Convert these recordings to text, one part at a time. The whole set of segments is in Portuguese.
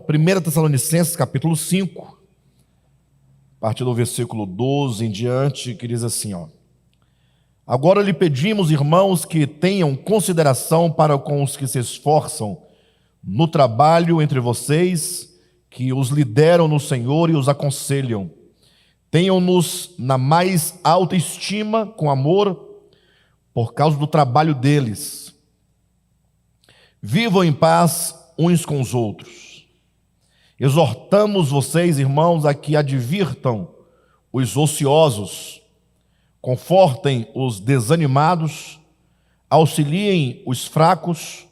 1 Tessalonicenses, capítulo 5, a partir do versículo 12 em diante, que diz assim, Agora lhe pedimos, irmãos, que tenham consideração para com os que se esforçam no trabalho entre vocês, que os lideram no Senhor e os aconselham. Tenham-nos na mais alta estima, com amor, por causa do trabalho deles. Vivam em paz uns com os outros. Exortamos vocês, irmãos, a que advirtam os ociosos, confortem os desanimados, auxiliem os fracos,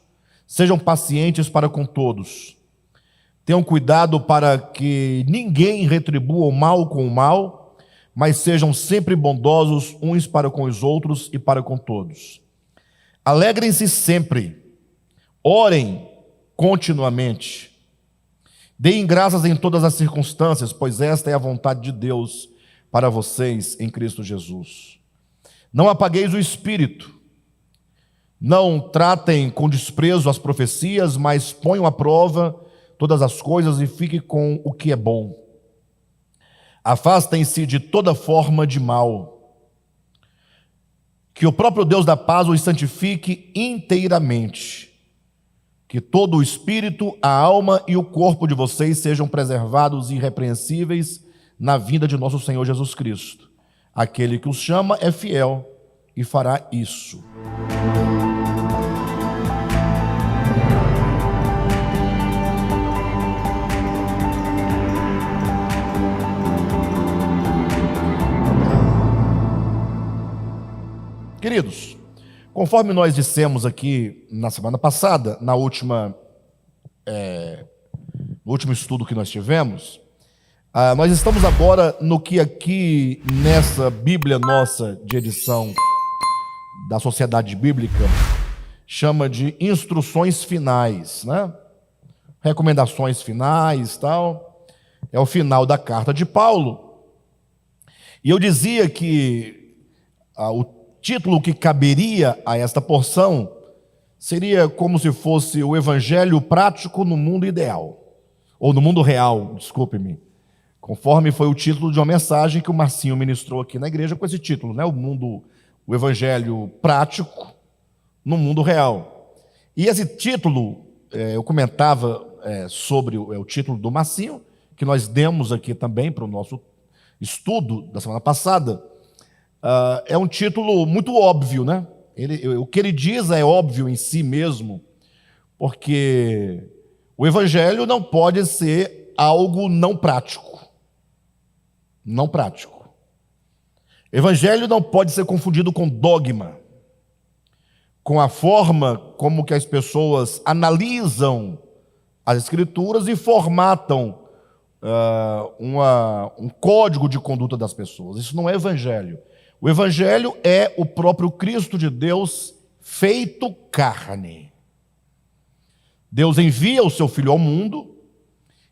sejam pacientes para com todos. Tenham cuidado para que ninguém retribua o mal com o mal, mas sejam sempre bondosos uns para com os outros e para com todos. Alegrem-se sempre, orem continuamente. Deem graças em todas as circunstâncias, pois esta é a vontade de Deus para vocês em Cristo Jesus. Não apagueis o espírito, não tratem com desprezo as profecias, mas ponham à prova todas as coisas e fiquem com o que é bom. Afastem-se de toda forma de mal. Que o próprio Deus da paz os santifique inteiramente. Que todo o espírito, a alma e o corpo de vocês sejam preservados irrepreensíveis na vinda de nosso Senhor Jesus Cristo. Aquele que os chama é fiel e fará isso. Queridos, conforme nós dissemos aqui na semana passada, no último estudo que nós tivemos, nós estamos agora no que aqui nessa Bíblia nossa de edição da Sociedade Bíblica chama de instruções finais, né? Recomendações finais, tal. É o final da carta de Paulo. E eu dizia que o título que caberia a esta porção seria como se fosse o Evangelho prático no mundo ideal, ou no mundo real, desculpe-me, conforme foi o título de uma mensagem que o Marcinho ministrou aqui na igreja com esse título, né? O Evangelho prático no mundo real. E esse título, eu comentava sobre o título do Marcinho, que nós demos aqui também para o nosso estudo da semana passada. É um título muito óbvio, né? O que ele diz é óbvio em si mesmo, porque o Evangelho não pode ser algo não prático. Não prático. Evangelho não pode ser confundido com dogma, com a forma como que as pessoas analisam as Escrituras e formatam um código de conduta das pessoas. Isso não é Evangelho. O Evangelho é o próprio Cristo de Deus feito carne. Deus envia o seu Filho ao mundo,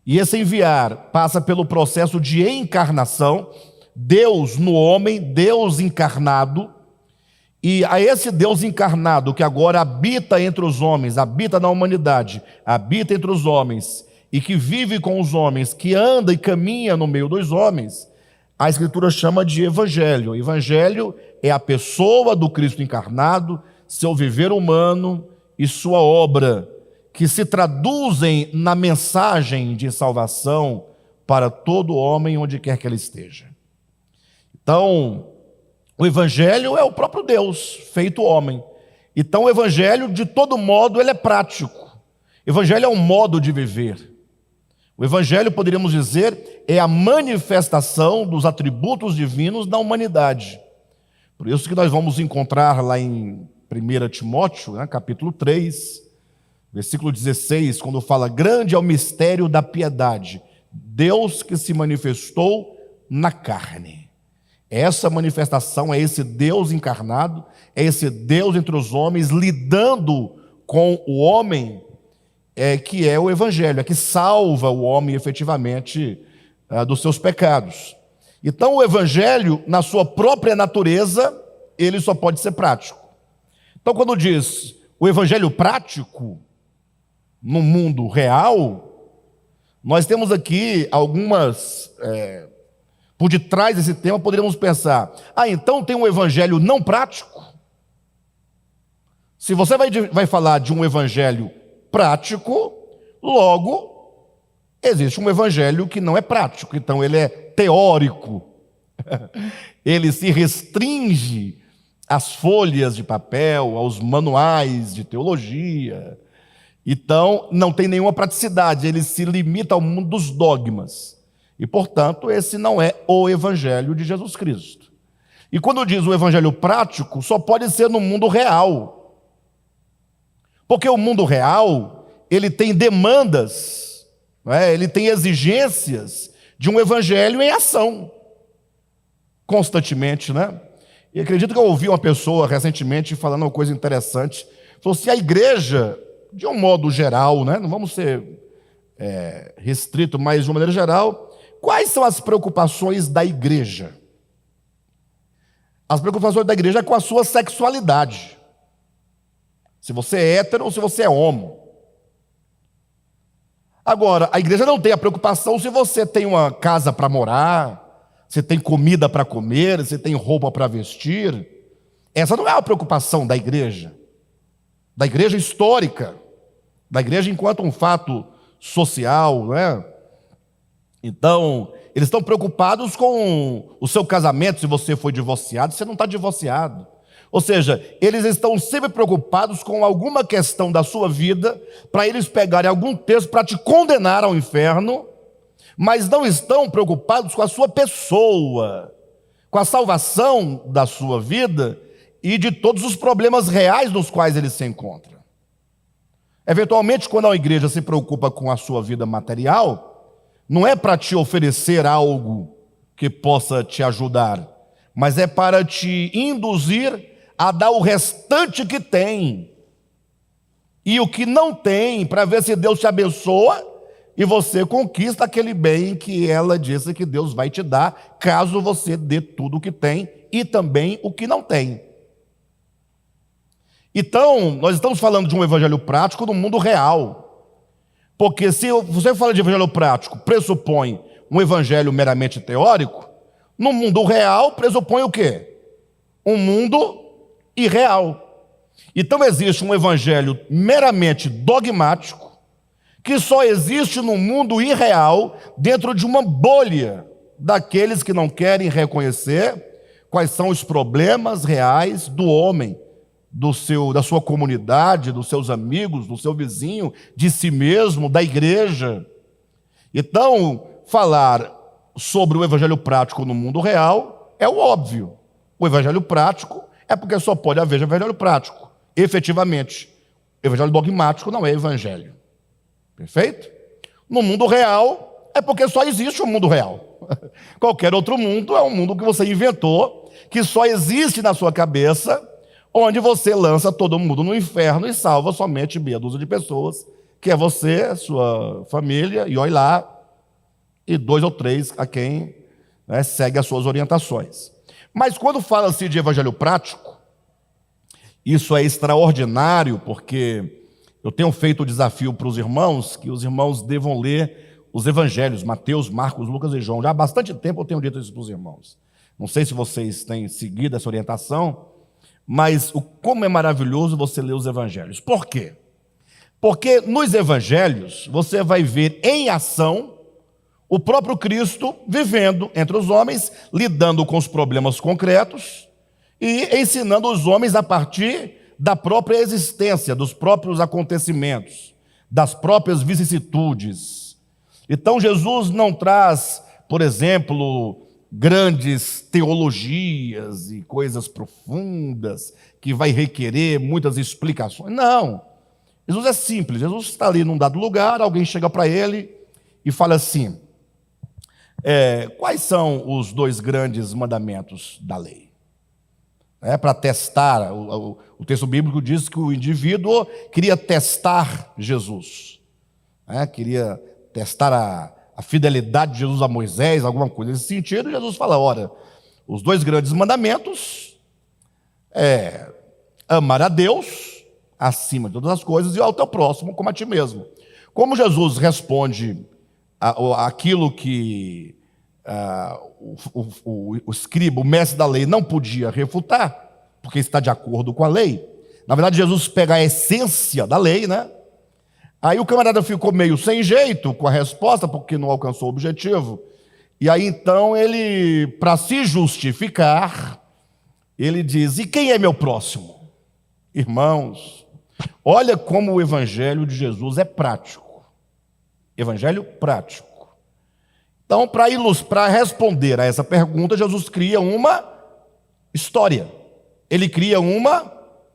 e esse enviar passa pelo processo de encarnação, Deus no homem, Deus encarnado, e a esse Deus encarnado que agora habita entre os homens, habita na humanidade, habita entre os homens, e que vive com os homens, que anda e caminha no meio dos homens, a Escritura chama de Evangelho. O Evangelho é a pessoa do Cristo encarnado, seu viver humano e sua obra, que se traduzem na mensagem de salvação para todo homem, onde quer que ele esteja. Então, o Evangelho é o próprio Deus, feito homem. Então, o Evangelho, de todo modo, ele é prático. O Evangelho é um modo de viver. O Evangelho, poderíamos dizer, é a manifestação dos atributos divinos da humanidade. Por isso que nós vamos encontrar lá em 1 Timóteo, capítulo 3, versículo 16, quando fala: grande é o mistério da piedade, Deus que se manifestou na carne. Essa manifestação é esse Deus encarnado, é esse Deus entre os homens, lidando com o homem, que é o Evangelho, é que salva o homem efetivamente dos seus pecados. Então o Evangelho, na sua própria natureza, ele só pode ser prático. Então quando diz o Evangelho prático no mundo real, Nós temos aqui algumas, por detrás desse tema, poderíamos pensar, então tem um evangelho não prático? Se você vai falar de um evangelho prático, logo, existe um evangelho que não é prático, então ele é teórico. Ele se restringe às folhas de papel, aos manuais de teologia. Então, não tem nenhuma praticidade, ele se limita ao mundo dos dogmas. E, portanto, esse não é o evangelho de Jesus Cristo. E quando diz o evangelho prático, só pode ser no mundo real. Porque o mundo real, ele tem demandas, ele tem exigências de um evangelho em ação. Constantemente, né? E acredito que eu ouvi uma pessoa recentemente falando uma coisa interessante. Falou assim, a igreja, de um modo geral, né? Não vamos ser restrito, mas de uma maneira geral, quais são as preocupações da igreja? As preocupações da igreja é com a sua sexualidade. Se você é hétero ou se você é homo. Agora, a igreja não tem a preocupação se você tem uma casa para morar, se tem comida para comer, se tem roupa para vestir. Essa não é a preocupação da igreja histórica, da igreja enquanto um fato social, né? Então, eles estão preocupados com o seu casamento, se você foi divorciado, se você não está divorciado. Ou seja, eles estão sempre preocupados com alguma questão da sua vida, para eles pegarem algum texto para te condenar ao inferno, mas não estão preocupados com a sua pessoa, com a salvação da sua vida e de todos os problemas reais nos quais ele se encontra. Eventualmente, quando a igreja se preocupa com a sua vida material, não é para te oferecer algo que possa te ajudar, mas é para te induzir a dar o restante que tem e o que não tem, para ver se Deus te abençoa e você conquista aquele bem que ela disse que Deus vai te dar, caso você dê tudo o que tem e também o que não tem. Então, nós estamos falando de um evangelho prático no mundo real. Porque se você fala de evangelho prático, pressupõe um evangelho meramente teórico, no mundo real pressupõe o quê? Um mundo irreal. Então existe um evangelho meramente dogmático, que só existe no mundo irreal, dentro de uma bolha daqueles que não querem reconhecer quais são os problemas reais do homem, da sua comunidade, dos seus amigos, do seu vizinho, de si mesmo, da igreja. Então, falar sobre o evangelho prático no mundo real é o óbvio. O evangelho prático é porque só pode haver evangelho prático. Efetivamente, evangelho dogmático não é evangelho. Perfeito? No mundo real, é porque só existe o mundo real. Qualquer outro mundo é um mundo que você inventou, que só existe na sua cabeça, onde você lança todo mundo no inferno e salva somente meia dúzia de pessoas, que é você, sua família, e olha lá, e 2 ou 3 a quem segue as suas orientações. Mas quando fala-se de evangelho prático, isso é extraordinário, porque eu tenho feito o desafio para os irmãos, que os irmãos devam ler os evangelhos, Mateus, Marcos, Lucas e João. Já há bastante tempo eu tenho dito isso para os irmãos. Não sei se vocês têm seguido essa orientação, mas como é maravilhoso você ler os evangelhos. Por quê? Porque nos evangelhos você vai ver em ação o próprio Cristo vivendo entre os homens, lidando com os problemas concretos e ensinando os homens a partir da própria existência, dos próprios acontecimentos, das próprias vicissitudes. Então Jesus não traz, por exemplo, grandes teologias e coisas profundas que vai requerer muitas explicações. Não. Jesus é simples. Jesus está ali num dado lugar, alguém chega para ele e fala assim: quais são os 2 grandes mandamentos da lei? Para testar, o texto bíblico diz que o indivíduo queria testar Jesus, queria testar a fidelidade de Jesus a Moisés, alguma coisa nesse sentido. E Jesus fala: ora, os 2 grandes mandamentos é amar a Deus acima de todas as coisas e ao teu próximo como a ti mesmo. Como Jesus responde aquilo que o escriba, o mestre da lei, não podia refutar, porque está de acordo com a lei. Na verdade, Jesus pega a essência da lei, né? Aí o camarada ficou meio sem jeito com a resposta, porque não alcançou o objetivo. E aí então ele, para se justificar, ele diz: e quem é meu próximo? Irmãos, olha como o evangelho de Jesus é prático. Evangelho prático. Então, para responder a essa pergunta, Jesus cria uma história. Ele cria uma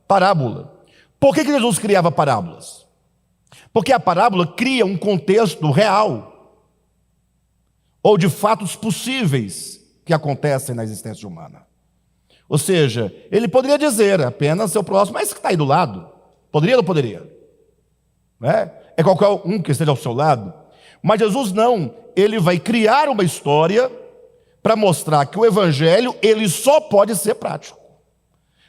parábola. Por que Jesus criava parábolas? Porque a parábola cria um contexto real, ou de fatos possíveis que acontecem na existência humana. Ou seja, ele poderia dizer apenas seu próximo, mas que está aí do lado. Poderia ou não poderia? É qualquer um que esteja ao seu lado. Mas Jesus não, ele vai criar uma história para mostrar que o evangelho, ele só pode ser prático.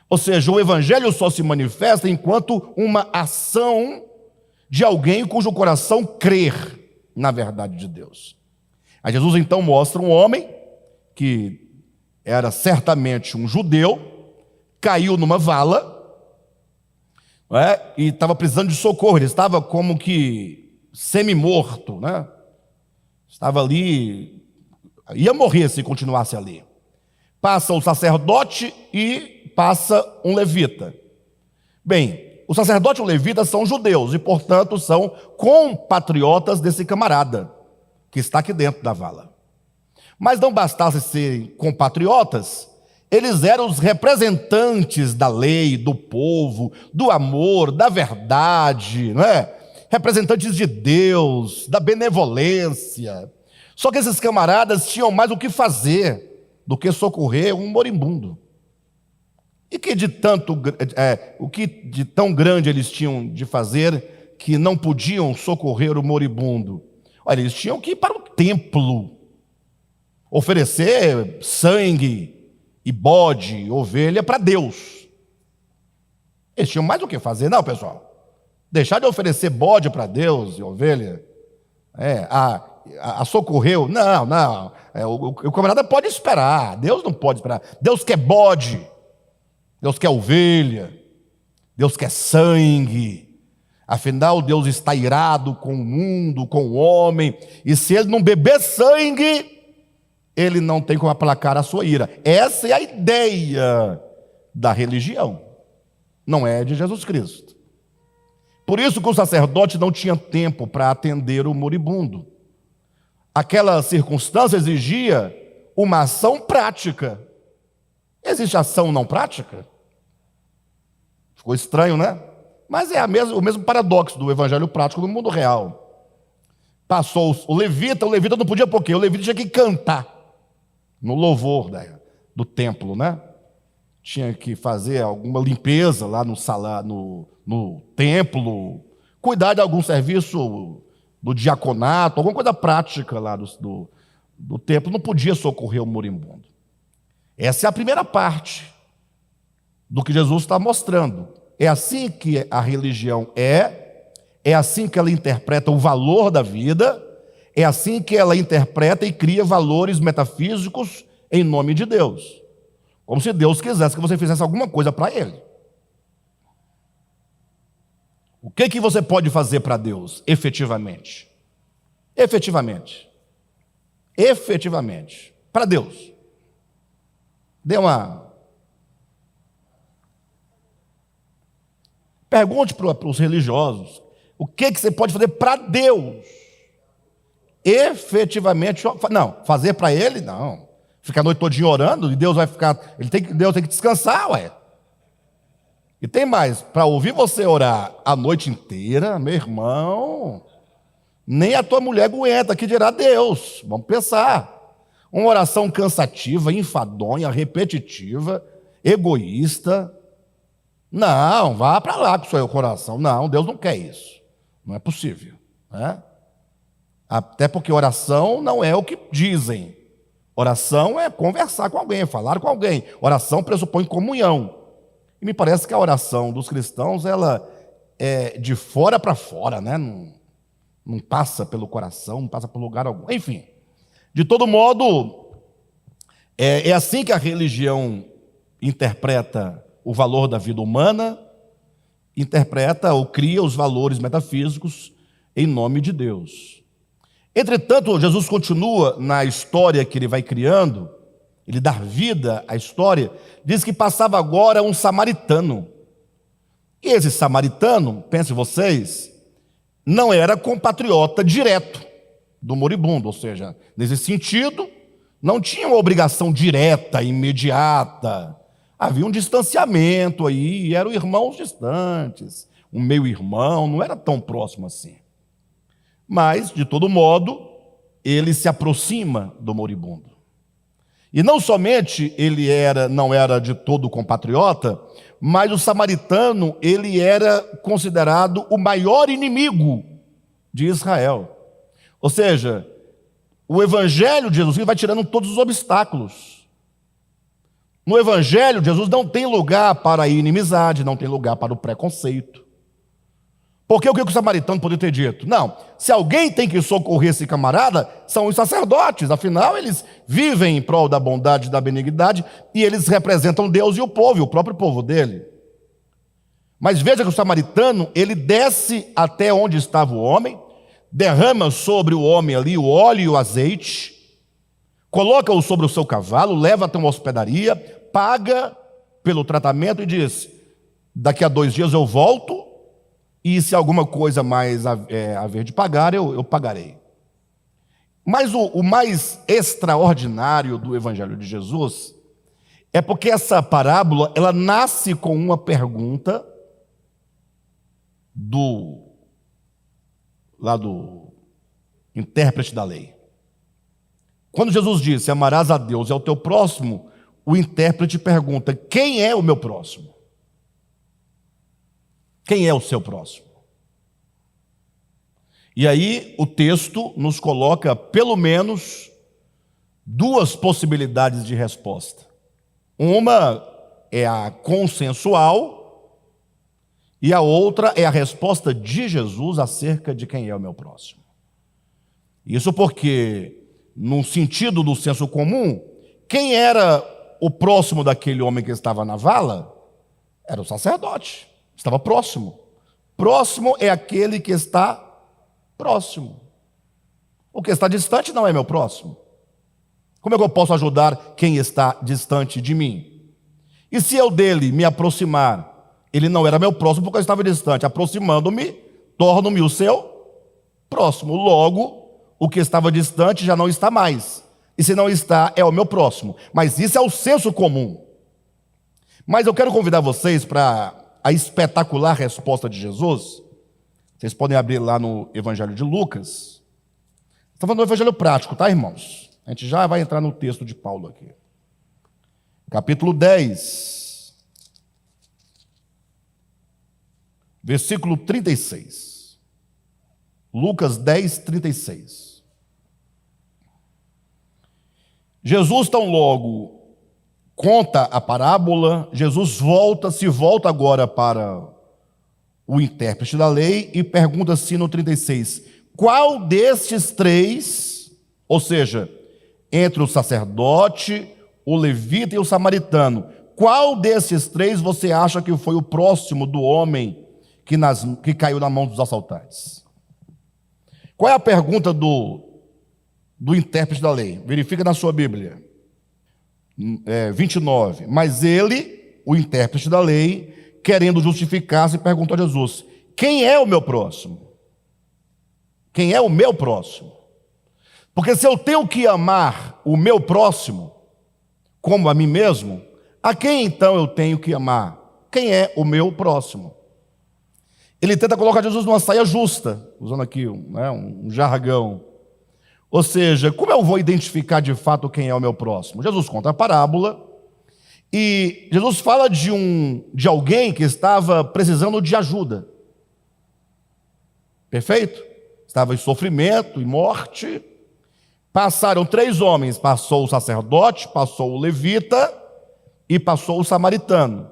Ou seja, o evangelho só se manifesta enquanto uma ação de alguém cujo coração crer na verdade de Deus. Aí Jesus então mostra um homem que era certamente um judeu, caiu numa vala, e estava precisando de socorro. Ele estava como que semi-morto, né? Estava ali, ia morrer se continuasse ali. Passa o sacerdote e passa um levita. Bem, o sacerdote e o levita são judeus e, portanto, são compatriotas desse camarada que está aqui dentro da vala. Mas não bastasse serem compatriotas, eles eram os representantes da lei, do povo, do amor, da verdade, não é? Representantes de Deus, da benevolência. Só que esses camaradas tinham mais o que fazer do que socorrer um moribundo. E o que de tão grande eles tinham de fazer que não podiam socorrer o moribundo? Olha, eles tinham que ir para o templo, oferecer sangue e bode, ovelha para Deus. Eles tinham mais o que fazer, não, pessoal? Deixar de oferecer bode para Deus e ovelha, a socorreu, não. O camarada pode esperar, Deus não pode esperar. Deus quer bode, Deus quer ovelha, Deus quer sangue. Afinal, Deus está irado com o mundo, com o homem, e se ele não beber sangue, ele não tem como aplacar a sua ira. Essa é a ideia da religião, não é de Jesus Cristo. Por isso que o sacerdote não tinha tempo para atender o moribundo. Aquela circunstância exigia uma ação prática. Existe ação não prática? Ficou estranho, né? Mas é o mesmo paradoxo do evangelho prático no mundo real. Passou o levita não podia por quê? O levita tinha que cantar no louvor do templo, né? Tinha que fazer alguma limpeza lá no templo, cuidar de algum serviço do diaconato, alguma coisa prática lá do templo. Não podia socorrer o moribundo. Essa é a primeira parte do que Jesus está mostrando. É assim que a religião é assim que ela interpreta o valor da vida, é assim que ela interpreta e cria valores metafísicos em nome de Deus. Como se Deus quisesse que você fizesse alguma coisa para Ele. O que você pode fazer para Deus, efetivamente? Efetivamente. Para Deus. Pergunte para os religiosos, o que você pode fazer para Deus? Efetivamente, não, fazer para Ele, não. Ficar a noite todinha orando, e Deus vai ficar, Deus tem que descansar, ué. E tem mais, para ouvir você orar a noite inteira, meu irmão, nem a tua mulher aguenta, que dirá Deus. Vamos pensar. Uma oração cansativa, enfadonha, repetitiva, egoísta. Não, vá para lá com o seu coração. Não, Deus não quer isso. Não é possível, né? Até porque oração não é o que dizem. Oração é conversar com alguém, falar com alguém. Oração pressupõe comunhão. E me parece que a oração dos cristãos, ela é de fora para fora, né? Não passa pelo coração, não passa por lugar algum. Enfim, de todo modo, é assim que a religião interpreta o valor da vida humana, interpreta ou cria os valores metafísicos em nome de Deus. Entretanto, Jesus continua na história que ele vai criando, ele dá vida à história, diz que passava agora um samaritano. E esse samaritano, pensem vocês, não era compatriota direto do moribundo, ou seja, nesse sentido, não tinha uma obrigação direta, imediata. Havia um distanciamento aí, eram irmãos distantes, um meio-irmão, não era tão próximo assim. Mas, de todo modo, ele se aproxima do moribundo. E não somente ele não era de todo compatriota, mas o samaritano, ele era considerado o maior inimigo de Israel. Ou seja, o evangelho de Jesus vai tirando todos os obstáculos. No evangelho, Jesus não tem lugar para a inimizade, não tem lugar para o preconceito. Porque o que o samaritano poderia ter dito? Não, se alguém tem que socorrer esse camarada, são os sacerdotes, afinal eles vivem em prol da bondade e da benignidade, e eles representam Deus e o povo, e o próprio povo dele. Mas veja que o samaritano, ele desce até onde estava o homem, derrama sobre o homem ali o óleo e o azeite, coloca-o sobre o seu cavalo, leva até uma hospedaria, paga pelo tratamento e diz: daqui a 2 dias eu volto, e se alguma coisa mais haver de pagar, eu pagarei. Mas o mais extraordinário do Evangelho de Jesus é porque essa parábola, ela nasce com uma pergunta do intérprete da lei. Quando Jesus disse: amarás a Deus e ao teu próximo, o intérprete pergunta: quem é o meu próximo? Quem é o seu próximo? E aí o texto nos coloca pelo menos 2 possibilidades de resposta. Uma é a consensual e a outra é a resposta de Jesus acerca de quem é o meu próximo. Isso porque, no sentido do senso comum, quem era o próximo daquele homem que estava na vala? Era o sacerdote. Estava próximo. Próximo é aquele que está próximo. O que está distante não é meu próximo. Como é que eu posso ajudar quem está distante de mim? E se eu dele me aproximar, ele não era meu próximo porque eu estava distante. Aproximando-me, torno-me o seu próximo. Logo, o que estava distante já não está mais. E se não está, é o meu próximo. Mas isso é o senso comum. Mas eu quero convidar vocês para a espetacular resposta de Jesus. Vocês podem abrir lá no Evangelho de Lucas. Estava no Evangelho prático, tá, irmãos? A gente já vai entrar no texto de Paulo aqui. Capítulo 10, versículo 36. Lucas 10, 36. Jesus, tão logo conta a parábola, Jesus se volta agora para o intérprete da lei e pergunta assim no 36: qual destes 3, ou seja, entre o sacerdote, o levita e o samaritano, qual desses 3 você acha que foi o próximo do homem que caiu na mão dos assaltantes? Qual é a pergunta do intérprete da lei? Verifica na sua Bíblia. 29. Mas ele, o intérprete da lei, querendo justificar-se, perguntou a Jesus: quem é o meu próximo? Quem é o meu próximo? Porque se eu tenho que amar o meu próximo como a mim mesmo, a quem então eu tenho que amar? Quem é o meu próximo? Ele tenta colocar Jesus numa saia justa, usando aqui um jargão. Ou seja, como eu vou identificar de fato quem é o meu próximo? Jesus conta a parábola e Jesus fala de alguém que estava precisando de ajuda. Perfeito? Estava em sofrimento e morte. Passaram 3 homens, passou o sacerdote, passou o levita e passou o samaritano.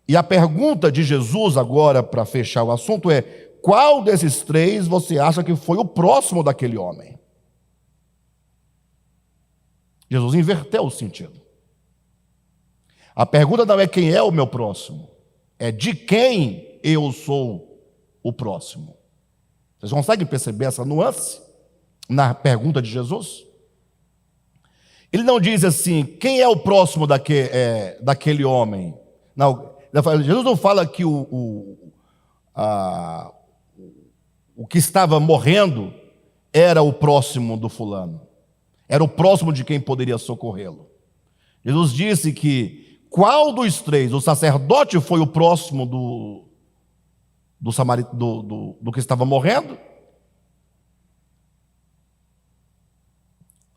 E a pergunta de Jesus agora, para fechar o assunto, é: qual desses três você acha que foi o próximo daquele homem? Jesus inverteu o sentido. A pergunta não é quem é o meu próximo, é de quem eu sou o próximo. Vocês conseguem perceber essa nuance na pergunta de Jesus? Ele não diz assim, quem é o próximo daquele homem? Não, Jesus não fala que o que estava morrendo era o próximo do fulano, era o próximo de quem poderia socorrê-lo. Jesus disse que qual dos três, o sacerdote foi o próximo do que estava morrendo?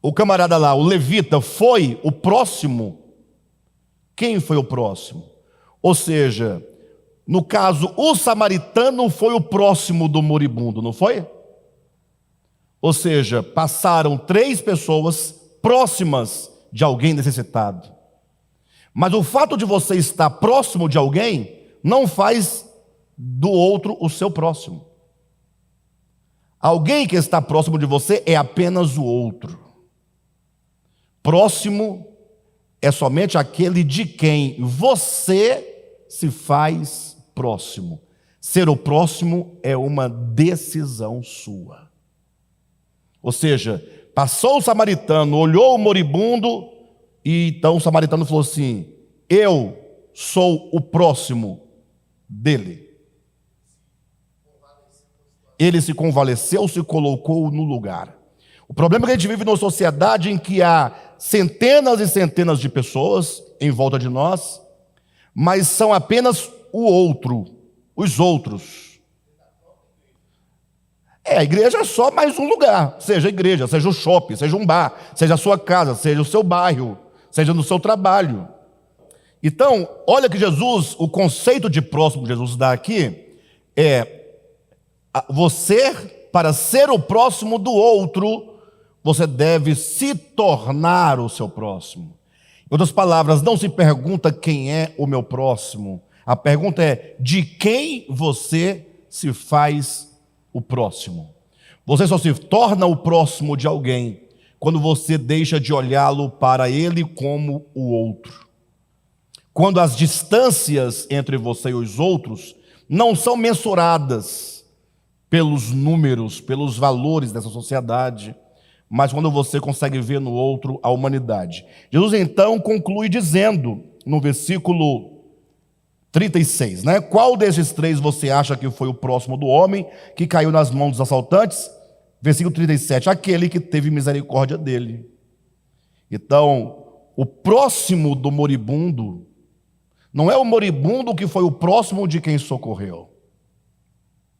O camarada lá, o levita, foi o próximo? Quem foi o próximo? Ou seja, no caso, o samaritano foi o próximo do moribundo, não foi? Ou seja, passaram 3 pessoas próximas de alguém necessitado. Mas o fato de você estar próximo de alguém não faz do outro o seu próximo. Alguém que está próximo de você é apenas o outro. Próximo é somente aquele de quem você se faz próximo. Ser o próximo é uma decisão sua. Ou seja, passou o samaritano, olhou o moribundo, e então o samaritano falou assim: eu sou o próximo dele. Ele se convaleceu, se colocou no lugar. O problema é que a gente vive numa sociedade em que há centenas e centenas de pessoas em volta de nós, mas são apenas o outro, os outros. A igreja é só mais um lugar, seja a igreja, seja o shopping, seja um bar, seja a sua casa, seja o seu bairro, seja no seu trabalho. Então, olha que Jesus, o conceito de próximo que Jesus dá aqui é você, para ser o próximo do outro, você deve se tornar o seu próximo. Em outras palavras, não se pergunta quem é o meu próximo. A pergunta é de quem você se faz o próximo. Você só se torna o próximo de alguém quando você deixa de olhá-lo para ele como o outro. Quando as distâncias entre você e os outros não são mensuradas pelos números, pelos valores dessa sociedade, mas quando você consegue ver no outro a humanidade. Jesus então conclui dizendo, no versículo 36, né? Qual desses 3 você acha que foi o próximo do homem que caiu nas mãos dos assaltantes? Versículo 37, aquele que teve misericórdia dele. Então, o próximo do moribundo não é o moribundo que foi o próximo de quem socorreu.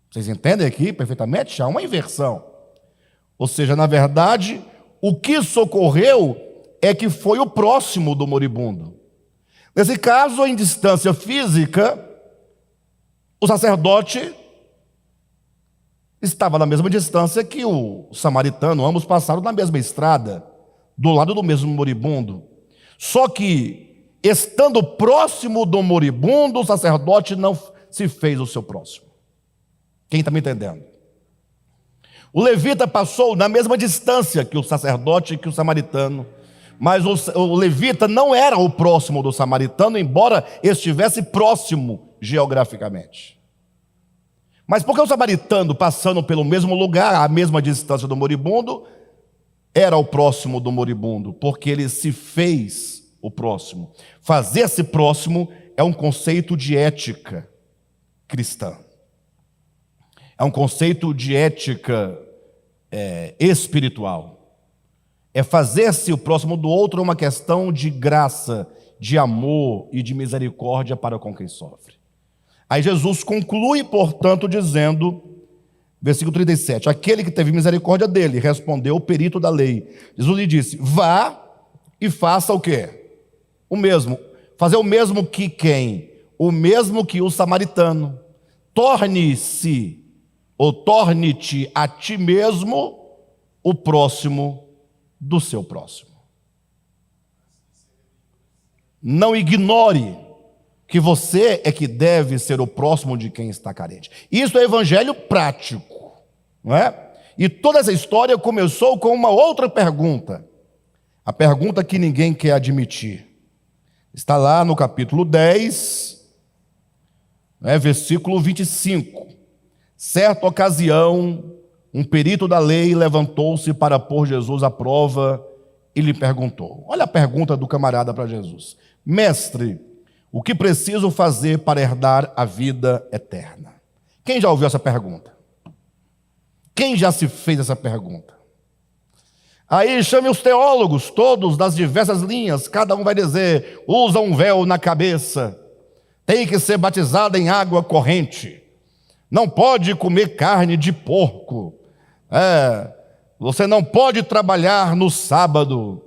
Vocês entendem aqui perfeitamente? Há uma inversão. Ou seja, na verdade, o que socorreu é que foi o próximo do moribundo. Nesse caso, em distância física, o sacerdote estava na mesma distância que o samaritano, ambos passaram na mesma estrada, do lado do mesmo moribundo. Só que, estando próximo do moribundo, o sacerdote não se fez o seu próximo. Quem está me entendendo? O levita passou na mesma distância que o sacerdote e que o samaritano, mas o levita não era o próximo do samaritano, embora estivesse próximo geograficamente. Mas porque o samaritano, passando pelo mesmo lugar, à mesma distância do moribundo, era o próximo do moribundo, porque ele se fez o próximo. Fazer-se próximo é um conceito de ética cristã. É um conceito de ética espiritual. É fazer-se o próximo do outro uma questão de graça, de amor e de misericórdia para com quem sofre. Aí Jesus conclui, portanto, dizendo, versículo 37, aquele que teve misericórdia dele, respondeu o perito da lei. Jesus lhe disse, vá e faça o quê? O mesmo. Fazer o mesmo que quem? O mesmo que o samaritano. Torne-se ou torne-te a ti mesmo o próximo do seu próximo. Não ignore que você é que deve ser o próximo de quem está carente. Isso é evangelho prático, não é? E toda essa história começou com uma outra pergunta, a pergunta que ninguém quer admitir. Está lá no capítulo 10, versículo 25. Certa ocasião, um perito da lei levantou-se para pôr Jesus à prova e lhe perguntou. Olha a pergunta do camarada para Jesus. Mestre, o que preciso fazer para herdar a vida eterna? Quem já ouviu essa pergunta? Quem já se fez essa pergunta? Aí chame os teólogos, todos das diversas linhas, cada um vai dizer, usa um véu na cabeça, tem que ser batizado em água corrente, não pode comer carne de porco, você não pode trabalhar no sábado,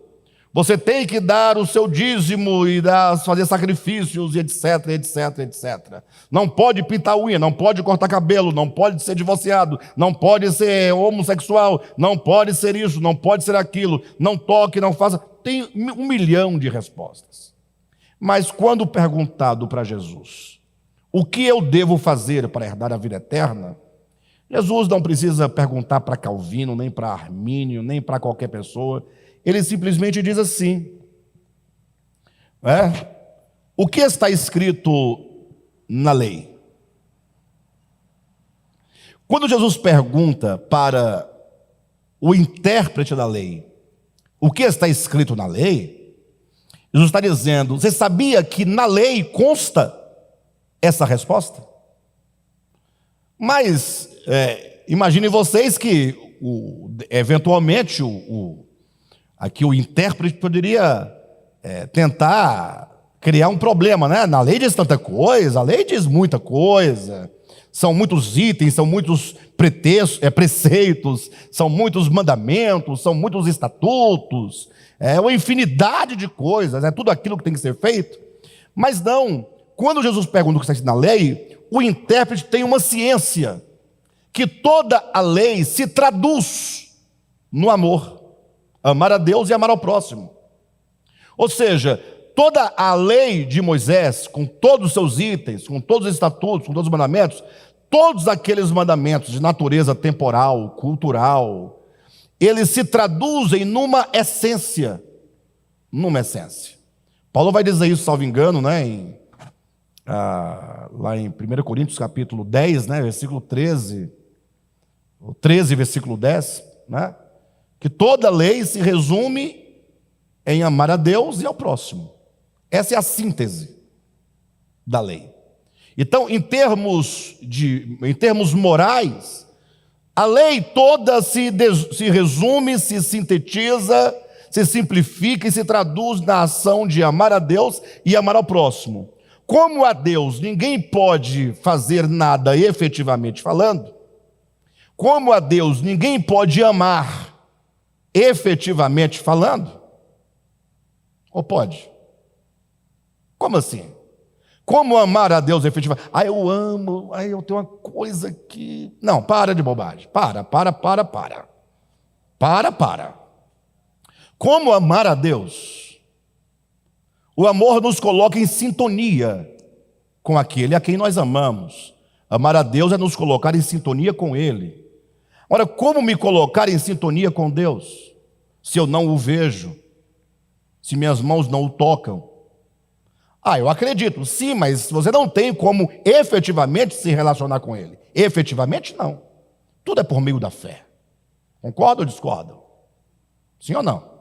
você tem que dar o seu dízimo e fazer sacrifícios, e etc, etc, etc. Não pode pintar unha, não pode cortar cabelo, não pode ser divorciado, não pode ser homossexual, não pode ser isso, não pode ser aquilo, não toque, não faça. Tem 1 milhão de respostas. Mas quando perguntado para Jesus, o que eu devo fazer para herdar a vida eterna? Jesus não precisa perguntar para Calvino, nem para Armínio, nem para qualquer pessoa. Ele simplesmente diz assim, o que está escrito na lei? Quando Jesus pergunta para o intérprete da lei, o que está escrito na lei, Jesus está dizendo, você sabia que na lei consta essa resposta? Mas imaginem vocês que eventualmente aqui o intérprete poderia tentar criar um problema, né? Na lei diz tanta coisa, a lei diz muita coisa, são muitos itens, são muitos preceitos, são muitos mandamentos, são muitos estatutos, uma infinidade de coisas, é tudo aquilo que tem que ser feito. Mas não, quando Jesus pergunta o que está escrito na lei, o intérprete tem uma ciência, que toda a lei se traduz no amor. Amar a Deus e amar ao próximo. Ou seja, toda a lei de Moisés, com todos os seus itens, com todos os estatutos, com todos os mandamentos, todos aqueles mandamentos de natureza temporal, cultural, eles se traduzem numa essência. Numa essência. Paulo vai dizer isso, salvo engano, né, lá em 1 Coríntios capítulo 10, versículo 13, 13, versículo 10, que toda lei se resume em amar a Deus e ao próximo. Essa é a síntese da lei. Então, em termos morais, a lei toda se resume, se sintetiza, se simplifica e se traduz na ação de amar a Deus e amar ao próximo. Como a Deus ninguém pode fazer nada efetivamente falando, como a Deus ninguém pode amar efetivamente falando? Ou pode? Como assim? Como amar a Deus efetivamente? Eu amo, eu tenho uma coisa que... Não, para de bobagem. Para. Como amar a Deus? O amor nos coloca em sintonia com aquele a quem nós amamos. Amar a Deus é nos colocar em sintonia com Ele. Ora, como me colocar em sintonia com Deus, se eu não o vejo, se minhas mãos não o tocam? Eu acredito, sim, mas você não tem como efetivamente se relacionar com Ele. Efetivamente, não. Tudo é por meio da fé. Concorda ou discorda? Sim ou não?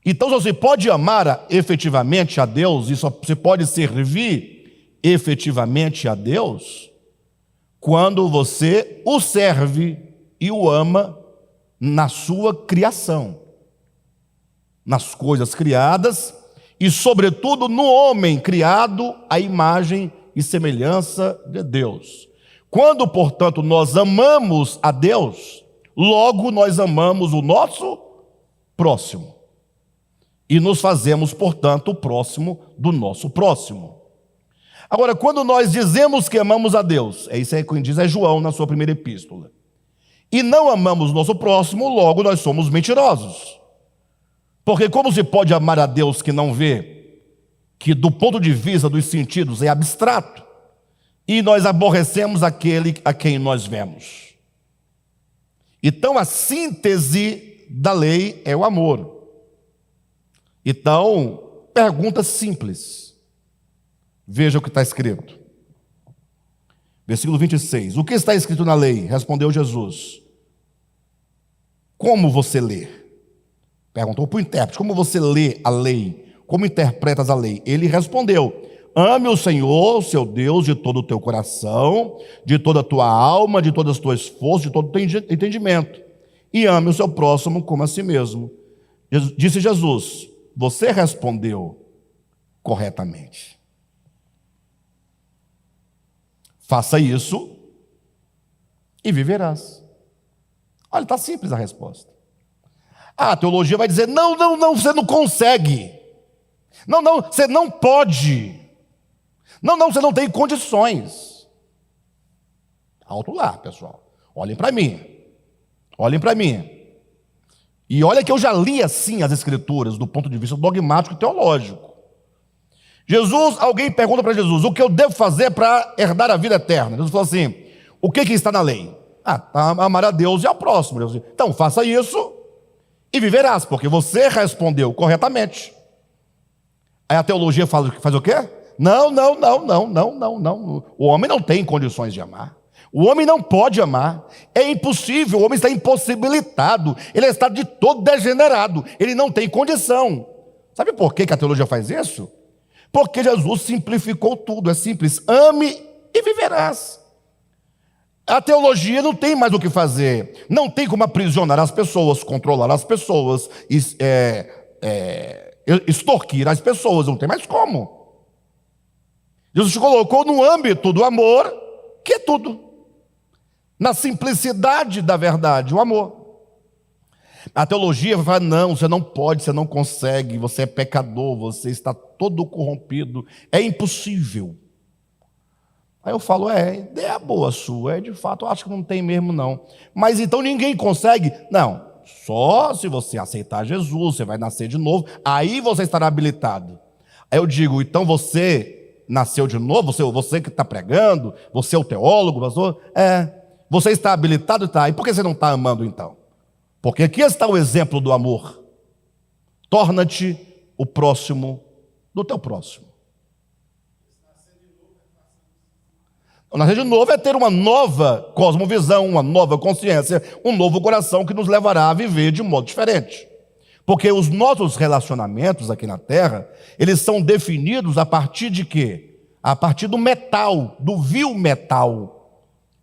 Então, você pode amar efetivamente a Deus, e você pode servir efetivamente a Deus, quando você o serve e o ama na sua criação, nas coisas criadas e, sobretudo, no homem criado à imagem e semelhança de Deus. Quando, portanto, nós amamos a Deus, logo nós amamos o nosso próximo e nos fazemos, portanto, o próximo do nosso próximo. Agora, quando nós dizemos que amamos a Deus, isso aí quem diz é João na sua primeira epístola, e não amamos o nosso próximo, logo nós somos mentirosos. Porque como se pode amar a Deus que não vê, que do ponto de vista dos sentidos é abstrato, e nós aborrecemos aquele a quem nós vemos. Então a síntese da lei é o amor. Então, pergunta simples. Veja o que está escrito. Versículo 26. O que está escrito na lei? Respondeu Jesus. Como você lê? Perguntou para o intérprete. Como você lê a lei? Como interpretas a lei? Ele respondeu: ame o Senhor, seu Deus, de todo o teu coração, de toda a tua alma, de todas as tuas forças, de todo o teu entendimento. E ame o seu próximo como a si mesmo. Disse Jesus: você respondeu corretamente. Faça isso e viverás. Olha, está simples a resposta. A teologia vai dizer: não, você não consegue. Não, você não pode. Não, você não tem condições. Alto lá, pessoal. Olhem para mim. Olhem para mim. E olha que eu já li assim as Escrituras, do ponto de vista dogmático e teológico. Alguém pergunta para Jesus: o que eu devo fazer para herdar a vida eterna? Jesus falou assim: o que está na lei? Amar a Deus e ao próximo. Deus disse: então faça isso e viverás, porque você respondeu corretamente. Aí a teologia faz o quê? Não. O homem não tem condições de amar. O homem não pode amar. É impossível, o homem está impossibilitado. Ele está de todo degenerado. Ele não tem condição. Sabe por que a teologia faz isso? Porque Jesus simplificou tudo. É simples: ame e viverás. A teologia não tem mais o que fazer. Não tem como aprisionar as pessoas, controlar as pessoas, extorquir as pessoas. Não tem mais como. Jesus colocou no âmbito do amor, que é tudo. Na simplicidade da verdade, o amor. A teologia vai falar: não, você não pode, você não consegue, você é pecador, você está todo corrompido, é impossível. Aí eu falo: ideia boa sua, de fato eu acho que não tem mesmo não. Mas então ninguém consegue? Não, só se você aceitar Jesus, você vai nascer de novo, aí você estará habilitado. Aí eu digo: então você nasceu de novo, você que está pregando, você é o teólogo, pastor? Você está habilitado? Tá. E por que você não está amando então? Porque aqui está o exemplo do amor. Torna-te o próximo do teu próximo. Nascer de novo é ter uma nova cosmovisão, uma nova consciência, um novo coração que nos levará a viver de um modo diferente. Porque os nossos relacionamentos aqui na Terra, eles são definidos a partir de quê? A partir do metal, do vil metal.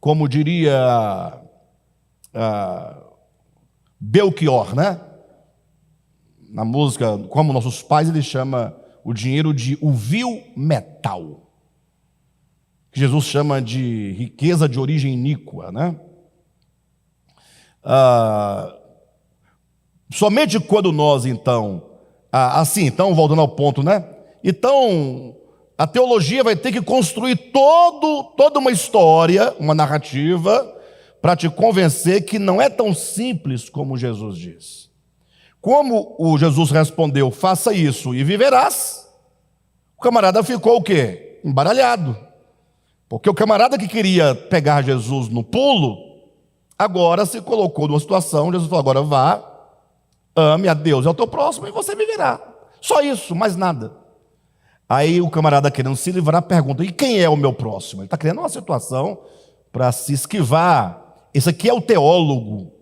Como diria Belchior, né? Na música, como nossos pais, ele chama o dinheiro de o vil metal, que Jesus chama de riqueza de origem iníqua, né? Somente quando nós, então, voltando ao ponto, né? Então, a teologia vai ter que construir toda uma história, uma narrativa, para te convencer que não é tão simples como Jesus diz. Como o Jesus respondeu: faça isso e viverás, o camarada ficou o quê? Embaralhado. Porque o camarada que queria pegar Jesus no pulo, agora se colocou numa situação, Jesus falou: agora vá, ame a Deus e ao teu próximo e você viverá. Só isso, mais nada. Aí o camarada, querendo se livrar, pergunta: e quem é o meu próximo? Ele está criando uma situação para se esquivar. Esse aqui é o teólogo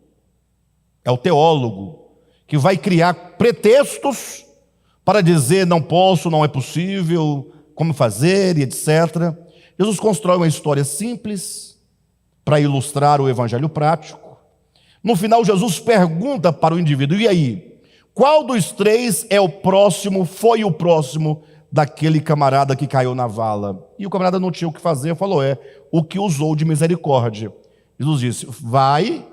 que vai criar pretextos para dizer: não posso, não é possível, como fazer e etc. Jesus constrói uma história simples para ilustrar o evangelho prático. No final, Jesus pergunta para o indivíduo: e aí, qual dos três é o próximo, foi o próximo daquele camarada que caiu na vala? E o camarada não tinha o que fazer, falou: o que usou de misericórdia. Jesus disse: vai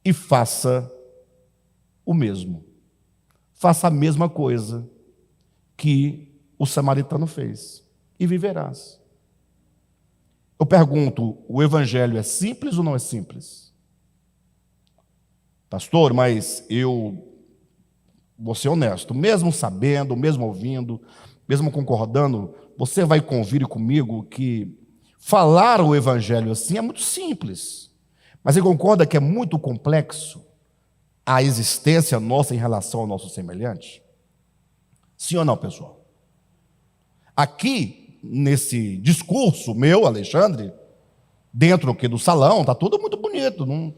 e faça o mesmo. Faça a mesma coisa que o samaritano fez e viverás. Eu pergunto: o evangelho é simples ou não é simples? Pastor, mas eu vou ser honesto, mesmo sabendo, mesmo ouvindo, mesmo concordando, você vai convir comigo que falar o evangelho assim é muito simples. Mas você concorda que é muito complexo a existência nossa em relação ao nosso semelhante? Sim ou não, pessoal? Aqui, nesse discurso meu, Alexandre, dentro aqui do salão, está tudo muito bonito. Não,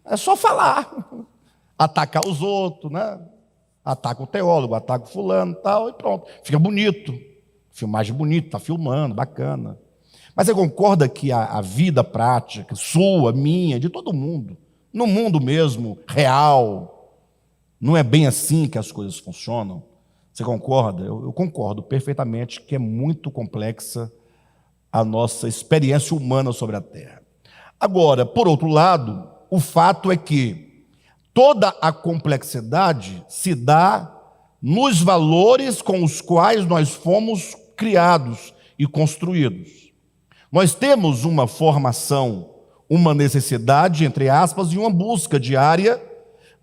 é só falar. Atacar os outros, né? Ataca o teólogo, ataca o fulano e tal, e pronto. Fica bonito. Filmagem bonita, está filmando, bacana. Mas você concorda que a vida prática, sua, minha, de todo mundo, no mundo mesmo, real, não é bem assim que as coisas funcionam? Você concorda? Eu concordo perfeitamente que é muito complexa a nossa experiência humana sobre a Terra. Agora, por outro lado, o fato é que toda a complexidade se dá nos valores com os quais nós fomos criados e construídos. Nós temos uma formação, uma necessidade, entre aspas, e uma busca diária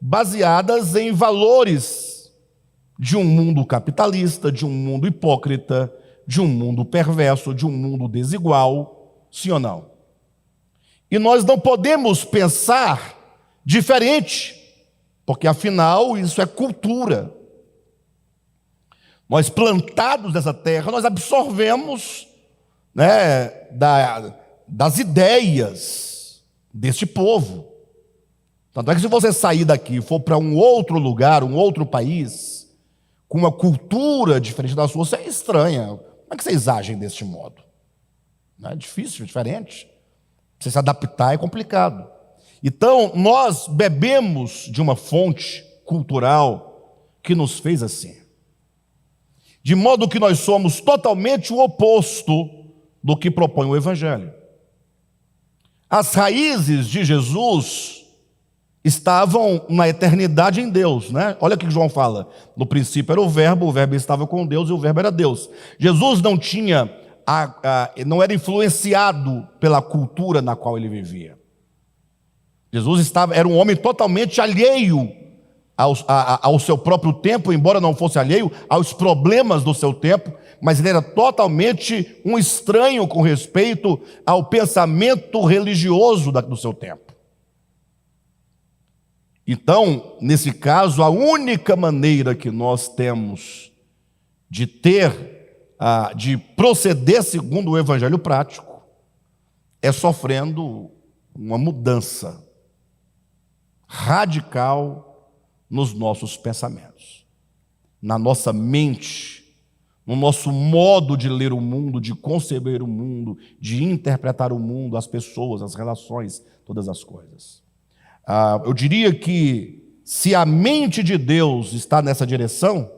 baseadas em valores de um mundo capitalista, de um mundo hipócrita, de um mundo perverso, de um mundo desigual, sim ou não? E nós não podemos pensar diferente, porque afinal isso é cultura. Nós plantados nessa terra, nós absorvemos, né, das ideias deste povo. Tanto é que se você sair daqui e for para um outro lugar, um outro país, com uma cultura diferente da sua, você é estranha. Como é que vocês agem deste modo? Não é difícil, é diferente. Você se adaptar é complicado. Então, nós bebemos de uma fonte cultural que nos fez assim. De modo que nós somos totalmente o oposto do que propõe o Evangelho. As raízes de Jesus estavam na eternidade em Deus, né? Olha o que João fala. No princípio era o verbo estava com Deus e o verbo era Deus. Jesus não tinha, não era influenciado pela cultura na qual ele vivia. Jesus era um homem totalmente alheio ao seu próprio tempo, embora não fosse alheio aos problemas do seu tempo, mas ele era totalmente um estranho com respeito ao pensamento religioso do seu tempo. Então, nesse caso, a única maneira que nós temos de de proceder segundo o evangelho prático é sofrendo uma mudança radical nos nossos pensamentos, na nossa mente, no nosso modo de ler o mundo, de conceber o mundo, de interpretar o mundo, as pessoas, as relações, todas as coisas. Eu diria que se a mente de Deus está nessa direção,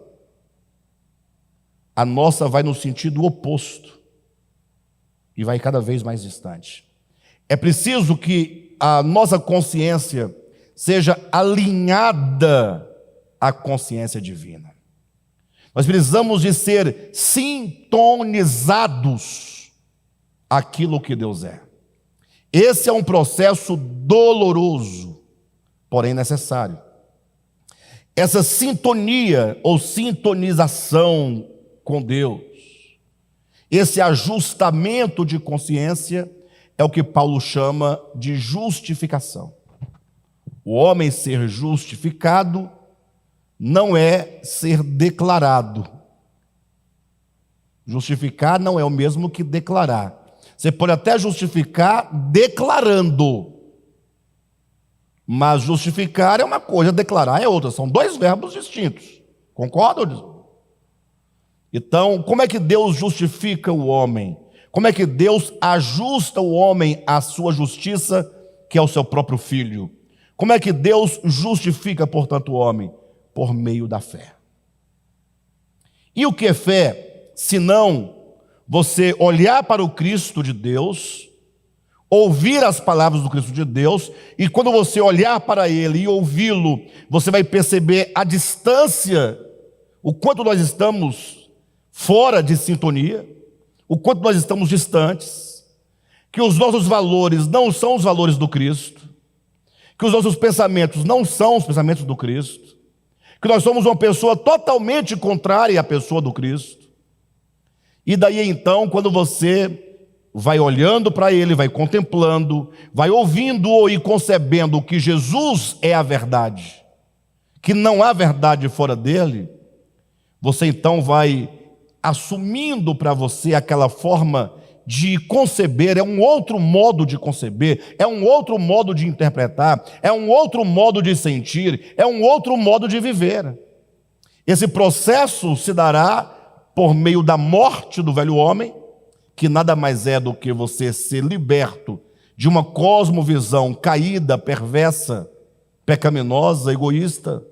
a nossa vai no sentido oposto e vai cada vez mais distante. É preciso que a nossa consciência seja alinhada à consciência divina. Nós precisamos de ser sintonizados àquilo que Deus é. Esse é um processo doloroso, porém necessário. Essa sintonia ou sintonização com Deus, esse ajustamento de consciência é o que Paulo chama de justificação. O homem ser justificado não é ser declarado. Justificar não é o mesmo que declarar. Você pode até justificar declarando, mas justificar é uma coisa, declarar é outra. São dois verbos distintos. Concordam? Então, como é que Deus justifica o homem? Como é que Deus ajusta o homem à sua justiça, que é o seu próprio filho? Como é que Deus justifica, portanto, o homem? Por meio da fé. E o que é fé? Senão você olhar para o Cristo de Deus, ouvir as palavras do Cristo de Deus, e quando você olhar para Ele e ouvi-lo, você vai perceber a distância, o quanto nós estamos fora de sintonia, o quanto nós estamos distantes, que os nossos valores não são os valores do Cristo, que os nossos pensamentos não são os pensamentos do Cristo, que nós somos uma pessoa totalmente contrária à pessoa do Cristo, E daí então, quando você vai olhando para ele, vai contemplando, vai ouvindo e concebendo que Jesus é a verdade, que não há verdade fora dele, você então vai assumindo para você aquela forma de conceber, é um outro modo de conceber, é um outro modo de interpretar, é um outro modo de sentir, é um outro modo de viver. Esse processo se dará por meio da morte do velho homem, que nada mais é do que você ser liberto de uma cosmovisão caída, perversa, pecaminosa, egoísta,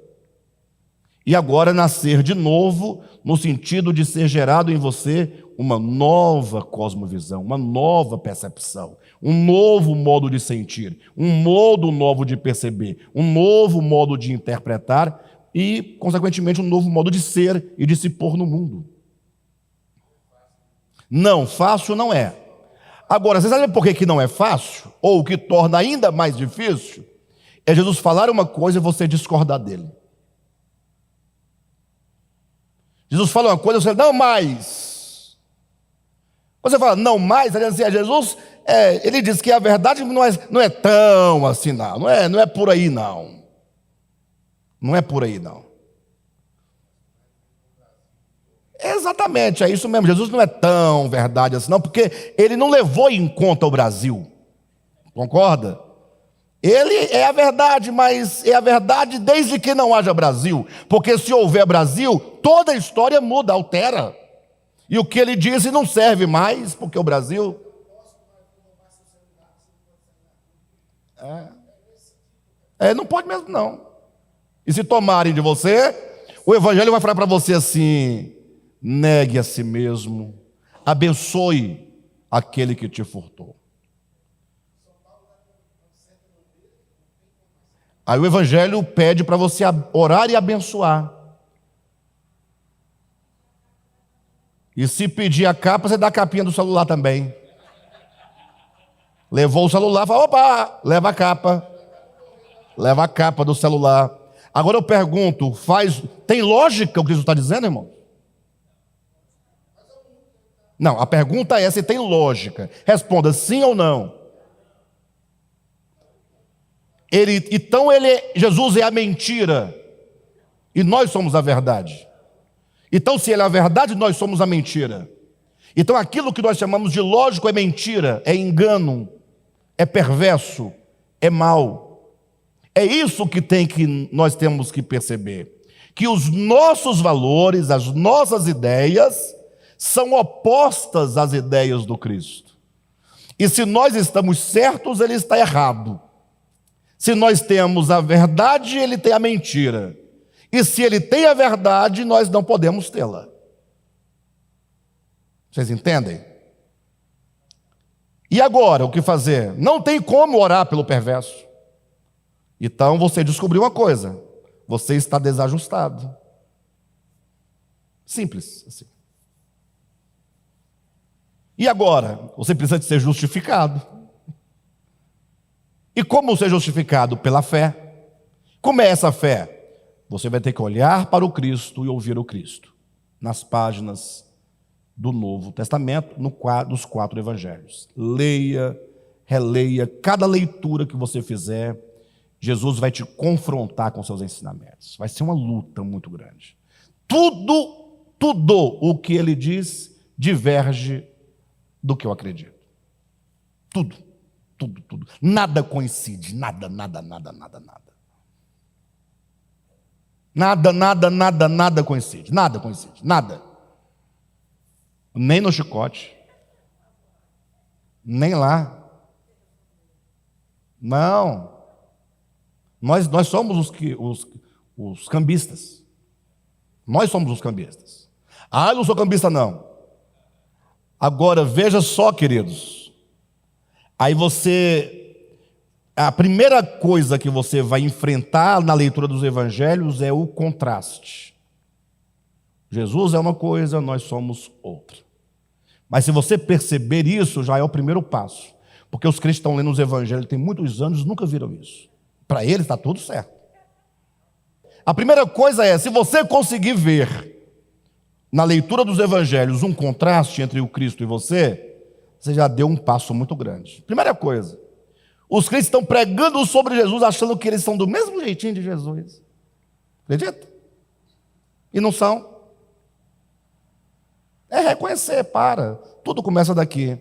e agora nascer de novo, no sentido de ser gerado em você uma nova cosmovisão, uma nova percepção, um novo modo de sentir, um modo novo de perceber, um novo modo de interpretar e, consequentemente, um novo modo de ser e de se pôr no mundo. Não, fácil não é. Agora, você sabe por que não é fácil? Ou o que torna ainda mais difícil? É Jesus falar uma coisa e você discordar dele. Jesus fala uma coisa e você fala, não mais. Você fala, não mais, assim, Jesus, ele diz que a verdade não é tão assim, não é por aí, não. Não é por aí, não. Exatamente, é isso mesmo. Jesus não é tão verdade assim, não, porque ele não levou em conta o Brasil. Concorda? Ele é a verdade, mas é a verdade desde que não haja Brasil. Porque se houver Brasil, toda a história muda, altera. E o que ele disse não serve mais, porque o Brasil... não pode mesmo, não. E se tomarem de você, o Evangelho vai falar para você assim: negue a si mesmo, abençoe aquele que te furtou. Aí o Evangelho pede para você orar e abençoar. E se pedir a capa, você dá a capinha do celular também. Levou o celular, fala, opa, leva a capa. Leva a capa do celular. Agora eu pergunto, tem lógica o que Jesus está dizendo, irmão? Não, a pergunta é se tem lógica. Responda sim ou não. Jesus é a mentira e nós somos a verdade. Então, se ele é a verdade, nós somos a mentira. Então, aquilo que nós chamamos de lógico é mentira, é engano, é perverso, é mal. É isso que nós temos que perceber, que os nossos valores, as nossas ideias são opostas às ideias do Cristo. E se nós estamos certos, ele está errado. Se nós temos a verdade, ele tem a mentira. E se ele tem a verdade, nós não podemos tê-la. Vocês entendem? E agora, o que fazer? Não tem como orar pelo perverso. Então você descobriu uma coisa: você está desajustado. Simples assim. E agora? Você precisa de ser justificado. E como ser justificado? Pela fé. Como é essa fé? Você vai ter que olhar para o Cristo e ouvir o Cristo, nas páginas do Novo Testamento, dos 4 evangelhos. Leia, releia, cada leitura que você fizer, Jesus vai te confrontar com seus ensinamentos. Vai ser uma luta muito grande. Tudo o que ele diz diverge do que eu acredito. Tudo. Nada coincide, nada. Nada coincide, nada. Nem no chicote, nem lá. Não. Nós somos os cambistas. Nós somos os cambistas. Ah, eu não sou cambista, não. Agora, veja só, queridos. Aí a primeira coisa que você vai enfrentar na leitura dos evangelhos é o contraste. Jesus é uma coisa, nós somos outra. Mas se você perceber isso, já é o primeiro passo. Porque os crentes estão lendo os evangelhos tem muitos anos e nunca viram isso. Para eles está tudo certo. A primeira coisa é, se você conseguir ver na leitura dos evangelhos, um contraste entre o Cristo e você já deu um passo muito grande. Primeira coisa, os crentes estão pregando sobre Jesus, achando que eles são do mesmo jeitinho de Jesus. Acredita? E não são. É reconhecer, tudo começa daqui.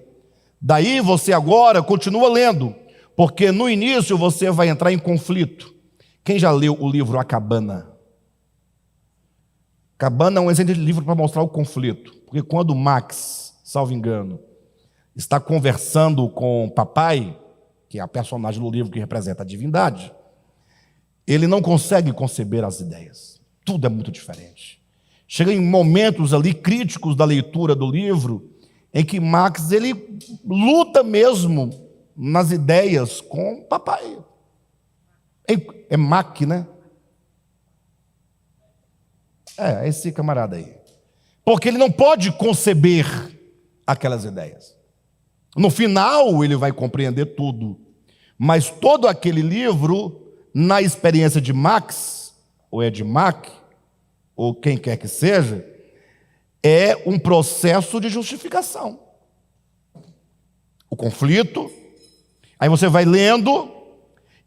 Daí você agora continua lendo, porque no início você vai entrar em conflito. Quem já leu o livro A Cabana? Cabana é um exemplo de livro para mostrar o conflito, porque quando Max, salvo engano, está conversando com o papai, que é a personagem do livro que representa a divindade, ele não consegue conceber as ideias. Tudo é muito diferente. Chega em momentos ali críticos da leitura do livro, em que Max ele luta mesmo nas ideias com o papai. É Mac, né? É esse camarada aí. Porque ele não pode conceber aquelas ideias. No final ele vai compreender tudo. Mas todo aquele livro, na experiência de Max, ou é de Mac, ou quem quer que seja, é um processo de justificação. O conflito, aí você vai lendo,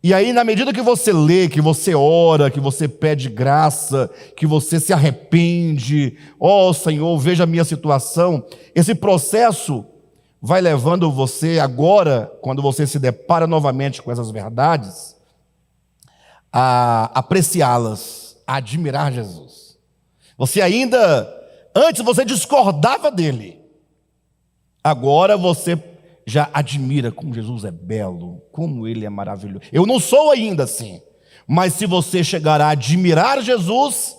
e aí na medida que você lê, que você ora, que você pede graça, que você se arrepende, ó Senhor, veja a minha situação, esse processo vai levando você agora, quando você se depara novamente com essas verdades, a apreciá-las, a admirar Jesus. Você ainda, antes você discordava dele, agora você já admira como Jesus é belo, como ele é maravilhoso. Eu não sou ainda assim, mas se você chegar a admirar Jesus,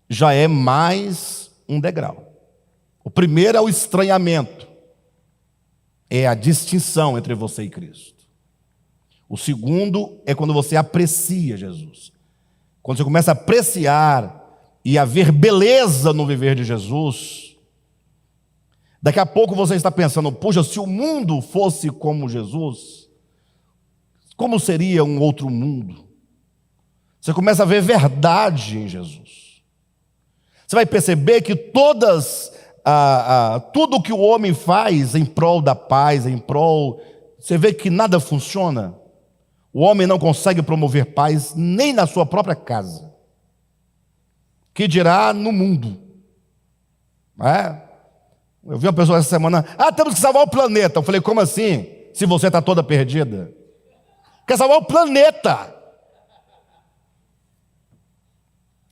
já é mais um degrau. O primeiro é o estranhamento, é a distinção entre você e Cristo. O segundo é quando você aprecia Jesus. Quando você começa a apreciar e a ver beleza no viver de Jesus, daqui a pouco você está pensando, puxa, se o mundo fosse como Jesus, como seria um outro mundo? Você começa a ver verdade em Jesus. Você vai perceber que tudo que o homem faz em prol da paz, você vê que nada funciona. O homem não consegue promover paz nem na sua própria casa, que dirá no mundo. Não é? Eu vi uma pessoa essa semana, temos que salvar o planeta. Eu falei, como assim? Se você está toda perdida? Quer salvar o planeta.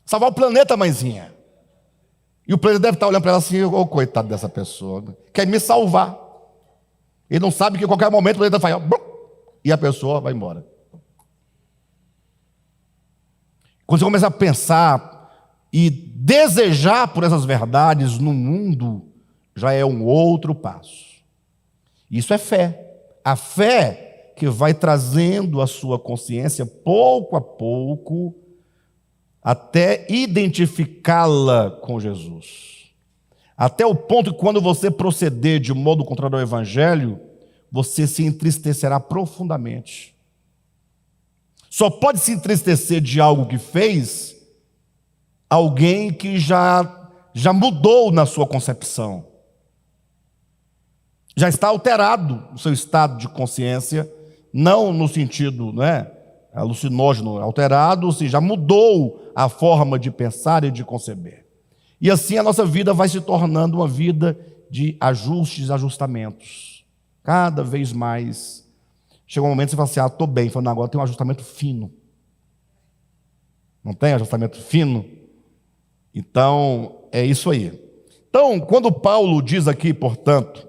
Salvar o planeta, mãezinha. E o planeta deve estar olhando para ela assim, coitado dessa pessoa, quer me salvar. Ele não sabe que em qualquer momento o planeta vai, e a pessoa vai embora. Quando você começa a pensar e desejar por essas verdades no mundo, já é um outro passo. Isso é fé. A fé que vai trazendo a sua consciência pouco a pouco até identificá-la com Jesus. Até o ponto que quando você proceder de modo contrário ao Evangelho, você se entristecerá profundamente. Só pode se entristecer de algo que fez alguém que já mudou na sua concepção. Já está alterado o seu estado de consciência, não no sentido, alucinógeno, alterado, ou seja, já mudou a forma de pensar e de conceber. E assim a nossa vida vai se tornando uma vida de ajustes, ajustamentos. Cada vez mais. Chega um momento que você fala assim, estou bem. Falando, agora tem um ajustamento fino. Não tem ajustamento fino? Então, é isso aí. Então, quando Paulo diz aqui, portanto,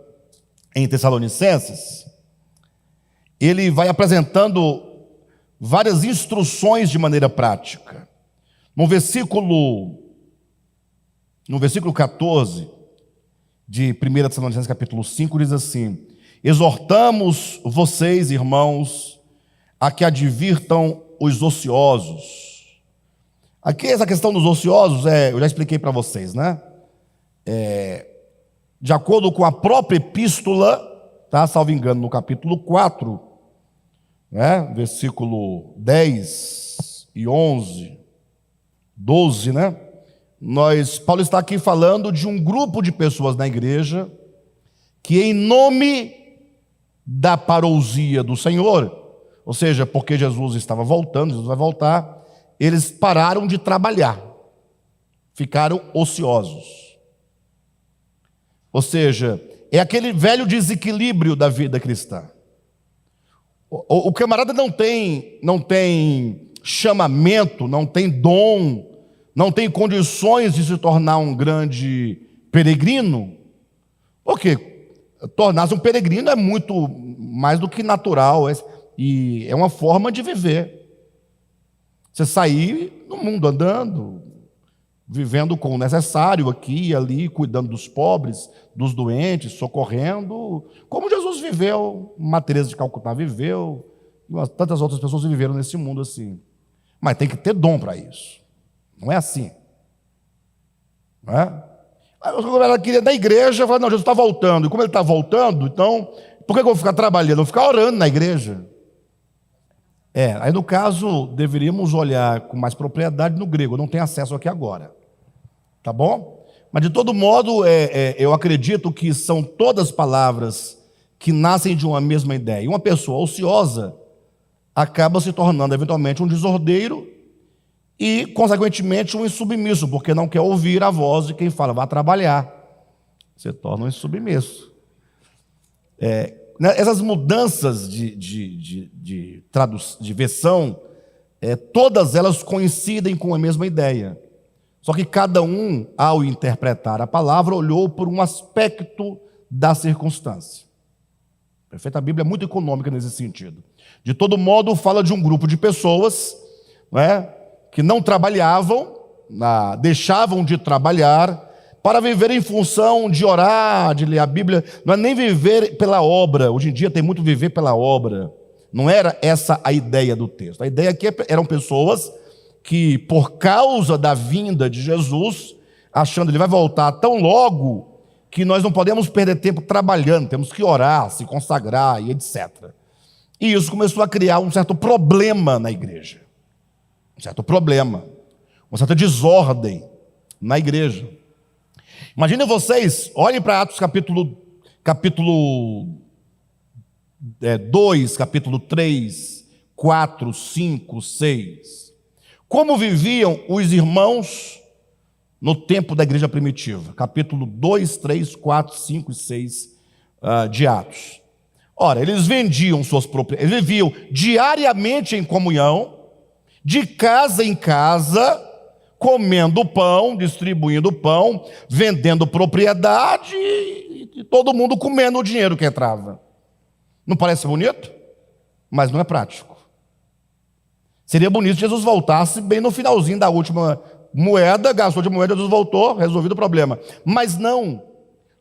em Tessalonicenses, ele vai apresentando várias instruções de maneira prática. No versículo 14 de 1 Tessalonicenses capítulo 5, diz assim: exortamos vocês, irmãos, a que advirtam os ociosos. Aqui essa questão dos ociosos, eu já expliquei para vocês, de acordo com a própria epístola, salvo engano, no capítulo 4, versículo 10 e 11, 12, Paulo está aqui falando de um grupo de pessoas na igreja que, em nome da parousia do Senhor, ou seja, porque Jesus estava voltando, Jesus vai voltar, eles pararam de trabalhar, ficaram ociosos. Ou seja, é aquele velho desequilíbrio da vida cristã. O camarada não tem chamamento, não tem dom, não tem condições de se tornar um grande peregrino, porque tornar-se um peregrino é muito mais do que natural, e é uma forma de viver. Você sair no mundo andando, vivendo com o necessário aqui e ali, cuidando dos pobres, dos doentes, socorrendo, como Jesus viveu, Madre Teresa de Calcutá viveu, e tantas outras pessoas viveram nesse mundo assim. Mas tem que ter dom para isso. Não é assim. Não é? Ela queria da igreja, falou, não, Jesus está voltando. E como ele está voltando, então, por que eu vou ficar trabalhando? Eu vou ficar orando na igreja. Aí no caso, deveríamos olhar com mais propriedade no grego. Eu não tenho acesso aqui agora. Tá bom? Mas de todo modo, eu acredito que são todas palavras que nascem de uma mesma ideia. E uma pessoa ociosa acaba se tornando eventualmente um desordeiro e, consequentemente, um insubmisso, porque não quer ouvir a voz de quem fala, vá trabalhar. Você torna um insubmisso. Essas mudanças de versão, todas elas coincidem com a mesma ideia. Só que cada um, ao interpretar a palavra, olhou por um aspecto da circunstância. Perfeito? A Bíblia é muito econômica nesse sentido. De todo modo, fala de um grupo de pessoas, não é, que não trabalhavam, deixavam de trabalhar, para viver em função de orar, de ler a Bíblia. Não é nem viver pela obra. Hoje em dia tem muito viver pela obra. Não era essa a ideia do texto. A ideia aqui eram pessoas que, por causa da vinda de Jesus, achando que ele vai voltar tão logo, que nós não podemos perder tempo trabalhando, temos que orar, se consagrar e etc. E isso começou a criar um certo problema na igreja. Um certo problema, uma certa desordem na igreja. Imaginem vocês, olhem para Atos capítulo 2, capítulo 3, 4, 5, 6. Como viviam os irmãos no tempo da igreja primitiva? Capítulo 2, 3, 4, 5 e 6 de Atos. Ora, eles vendiam suas propriedades, eles viviam diariamente em comunhão, de casa em casa, comendo pão, distribuindo pão, vendendo propriedade e todo mundo comendo o dinheiro que entrava. Não parece bonito? Mas não é prático. Seria bonito se Jesus voltasse bem no finalzinho da última moeda, gastou de moeda, Jesus voltou, resolvido o problema. Mas não.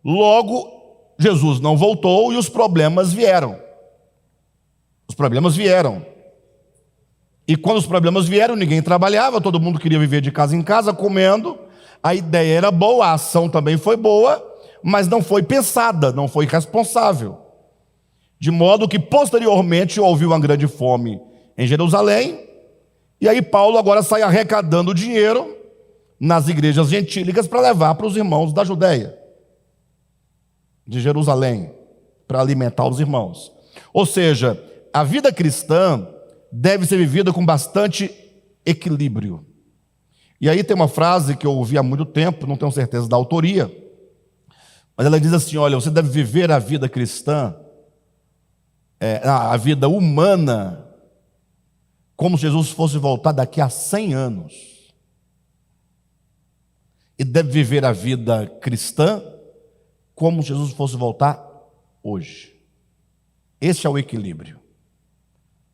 Logo, Jesus não voltou e os problemas vieram. Os problemas vieram. E quando os problemas vieram, ninguém trabalhava, todo mundo queria viver de casa em casa, comendo. A ideia era boa, a ação também foi boa, mas não foi pensada, não foi responsável. De modo que, posteriormente, houve uma grande fome em Jerusalém, e aí Paulo agora sai arrecadando dinheiro nas igrejas gentílicas para levar para os irmãos da Judéia, de Jerusalém, para alimentar os irmãos. Ou seja, a vida cristã deve ser vivida com bastante equilíbrio. E aí tem uma frase que eu ouvi há muito tempo, não tenho certeza da autoria, mas ela diz assim, olha, você deve viver a vida cristã, a vida humana, como se Jesus fosse voltar daqui a 100 anos. E deve viver a vida cristã como se Jesus fosse voltar hoje. Esse é o equilíbrio.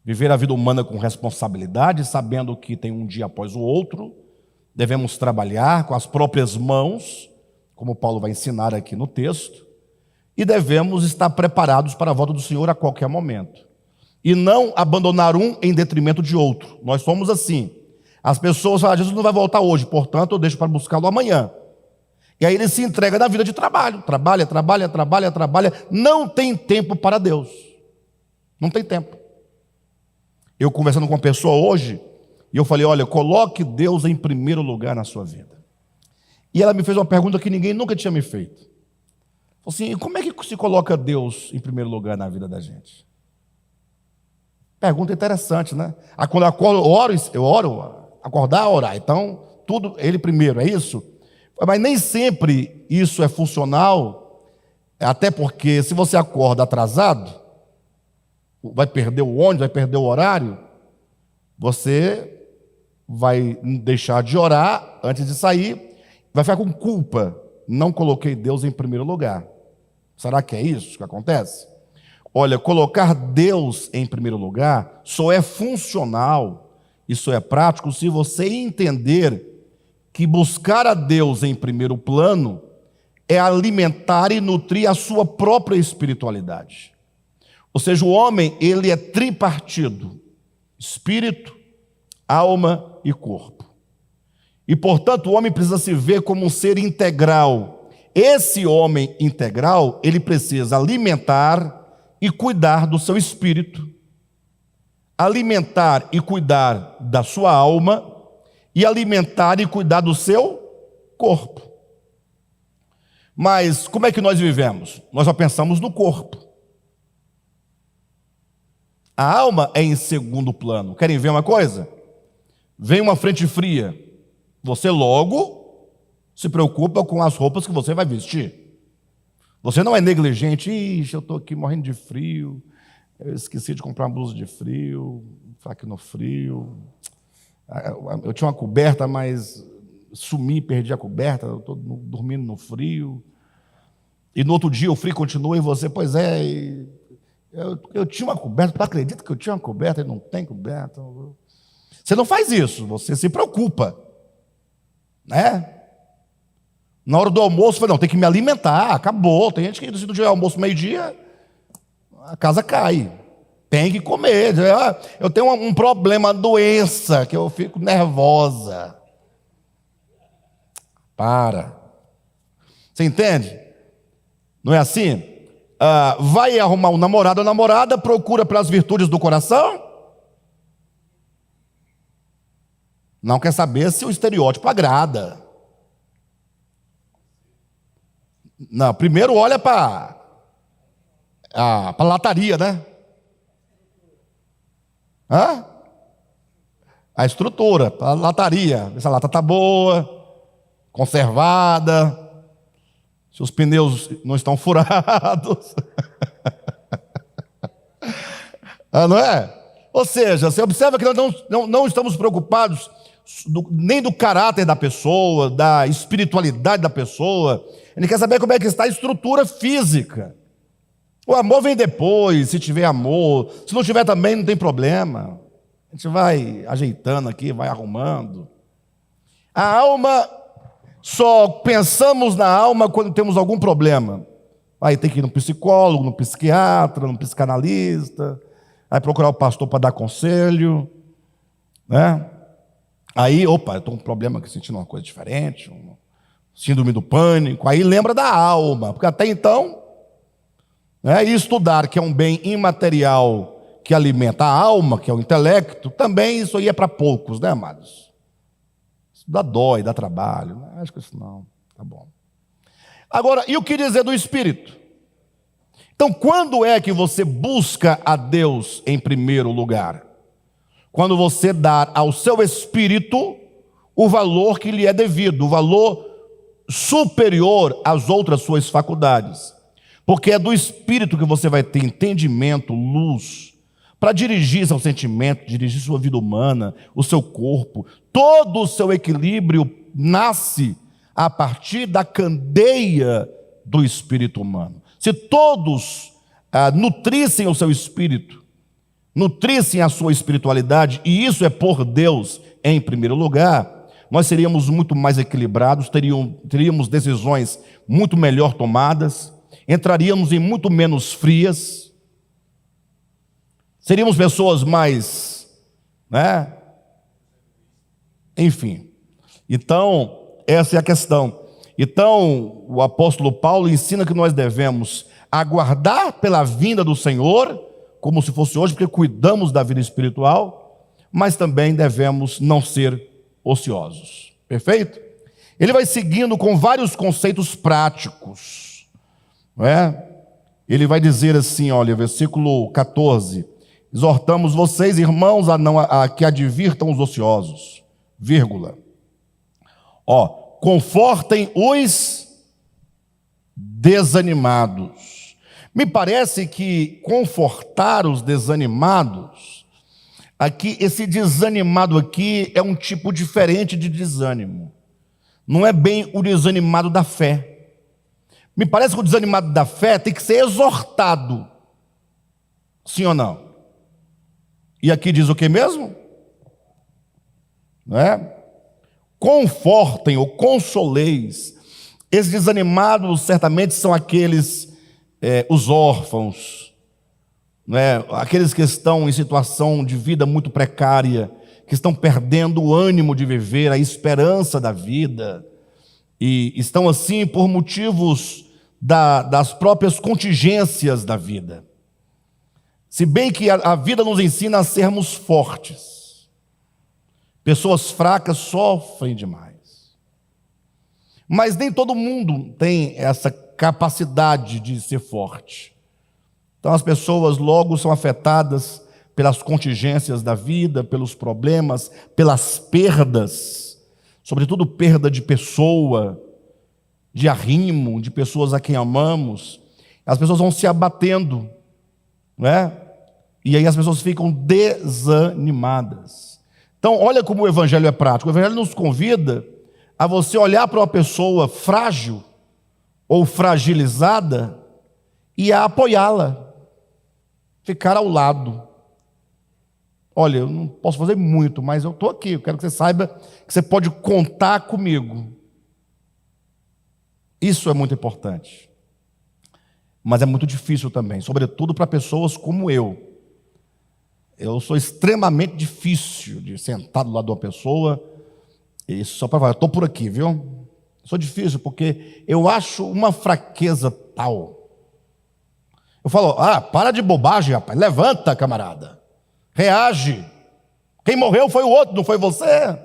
Viver a vida humana com responsabilidade, sabendo que tem um dia após o outro, devemos trabalhar com as próprias mãos, como Paulo vai ensinar aqui no texto, e devemos estar preparados para a volta do Senhor a qualquer momento. E não abandonar um em detrimento de outro. Nós somos assim. As pessoas falam, Jesus não vai voltar hoje, portanto eu deixo para buscá-lo amanhã. E aí ele se entrega na vida de trabalho. Trabalha, não tem tempo para Deus. Não tem tempo. Eu conversando com uma pessoa hoje, e eu falei, olha, coloque Deus em primeiro lugar na sua vida. E ela me fez uma pergunta que ninguém nunca tinha me feito. Falou assim: como é que se coloca Deus em primeiro lugar na vida da gente? Pergunta interessante, né? Quando eu acordo, eu oro, acordar, orar. Então, tudo, ele primeiro, é isso? Mas nem sempre isso é funcional, até porque se você acorda atrasado, vai perder o ônibus, vai perder o horário, você vai deixar de orar antes de sair, vai ficar com culpa. Não coloquei Deus em primeiro lugar. Será que é isso que acontece? Olha, colocar Deus em primeiro lugar só é funcional, isso é prático, se você entender que buscar a Deus em primeiro plano é alimentar e nutrir a sua própria espiritualidade. Ou seja, o homem, ele é tripartido: espírito, alma e corpo. E, portanto, o homem precisa se ver como um ser integral. Esse homem integral, ele precisa alimentar e cuidar do seu espírito, alimentar e cuidar da sua alma, e alimentar e cuidar do seu corpo. Mas como é que nós vivemos? Nós só pensamos no corpo. A alma é em segundo plano. Querem ver uma coisa? Vem uma frente fria, você logo se preocupa com as roupas que você vai vestir. Você não é negligente: ixi, eu estou aqui morrendo de frio, eu esqueci de comprar uma blusa de frio, estou aqui no frio, eu tinha uma coberta, mas sumi, perdi a coberta, eu estou dormindo no frio. E no outro dia o frio continua e você: pois é, eu tinha uma coberta, tu acredita que eu tinha uma coberta e não tem coberta? Você não faz isso, você se preocupa, né? Na hora do almoço, não, tem que me alimentar, acabou. Tem gente que, se não tiver almoço meio-dia, a casa cai. Tem que comer. Eu tenho um problema, uma doença, que eu fico nervosa. Para. Você entende? Não é assim? Vai arrumar um namorado ou namorada, procura pelas virtudes do coração? Não quer saber se o estereótipo agrada. Não, primeiro olha para a lataria, né? A estrutura, a lataria. Se a lata está boa, conservada, se os pneus não estão furados. Não é? Ou seja, você observa que nós não estamos preocupados nem do caráter da pessoa, da espiritualidade da pessoa. Ele quer saber como é que está a estrutura física. O amor vem depois, se tiver amor. Se não tiver também, não tem problema. A gente vai ajeitando aqui, vai arrumando. A alma, só pensamos na alma quando temos algum problema. Aí tem que ir no psicólogo, no psiquiatra, no psicanalista, aí procurar o pastor para dar conselho, né? Aí, opa, eu estou com um problema aqui, sentindo uma coisa diferente, síndrome do pânico. Aí lembra da alma, porque até então, e estudar, que é um bem imaterial que alimenta a alma, que é o intelecto, também isso aí é para poucos, né, amados? Isso dá dói, dá trabalho. Acho que isso não, tá bom. Agora, e o que dizer do espírito? Então, quando é que você busca a Deus em primeiro lugar? Quando você dá ao seu espírito o valor que lhe é devido, o valor superior às outras suas faculdades. Porque é do espírito que você vai ter entendimento, luz, para dirigir seu sentimento, dirigir sua vida humana, o seu corpo. Todo o seu equilíbrio nasce a partir da candeia do espírito humano. Se todos nutrissem o seu espírito, nutrissem a sua espiritualidade, e isso é por Deus em primeiro lugar, nós seríamos muito mais equilibrados, teríamos decisões muito melhor tomadas, entraríamos em muito menos frias, seríamos pessoas mais, enfim. Então, essa é a questão. Então, o apóstolo Paulo ensina que nós devemos aguardar pela vinda do Senhor, como se fosse hoje, porque cuidamos da vida espiritual, mas também devemos não ser ociosos. Perfeito? Ele vai seguindo com vários conceitos práticos, não é? Ele vai dizer assim, olha, versículo 14: exortamos vocês, irmãos, a que advirtam os ociosos, vírgula. Confortem os desanimados. Me parece que confortar os desanimados, aqui, esse desanimado aqui é um tipo diferente de desânimo. Não é bem o desanimado da fé. Me parece que o desanimado da fé tem que ser exortado. Sim ou não? E aqui diz o que mesmo? Não é? Confortem ou consoleis. Esses desanimados certamente são aqueles, os órfãos, não é? Aqueles que estão em situação de vida muito precária, que estão perdendo o ânimo de viver, a esperança da vida, e estão assim por motivos das próprias contingências da vida. Se bem que a vida nos ensina a sermos fortes, pessoas fracas sofrem demais. Mas nem todo mundo tem essa capacidade de ser forte. Então as pessoas logo são afetadas pelas contingências da vida, pelos problemas, pelas perdas, sobretudo perda de pessoa, de arrimo, de pessoas a quem amamos. As pessoas vão se abatendo, não é? E aí as pessoas ficam desanimadas. Então, olha como o Evangelho é prático. O Evangelho nos convida a você olhar para uma pessoa frágil ou fragilizada e a apoiá-la, ficar ao lado. Olha, eu não posso fazer muito, mas eu estou aqui, eu quero que você saiba que você pode contar comigo. Isso é muito importante. Mas é muito difícil também, sobretudo para pessoas como eu. Eu sou extremamente difícil de sentar do lado de uma pessoa e só para falar, eu estou por aqui, viu? Sou difícil porque eu acho uma fraqueza tal. Eu falo, para de bobagem, rapaz, levanta, camarada. Reage. Quem morreu foi o outro, não foi você.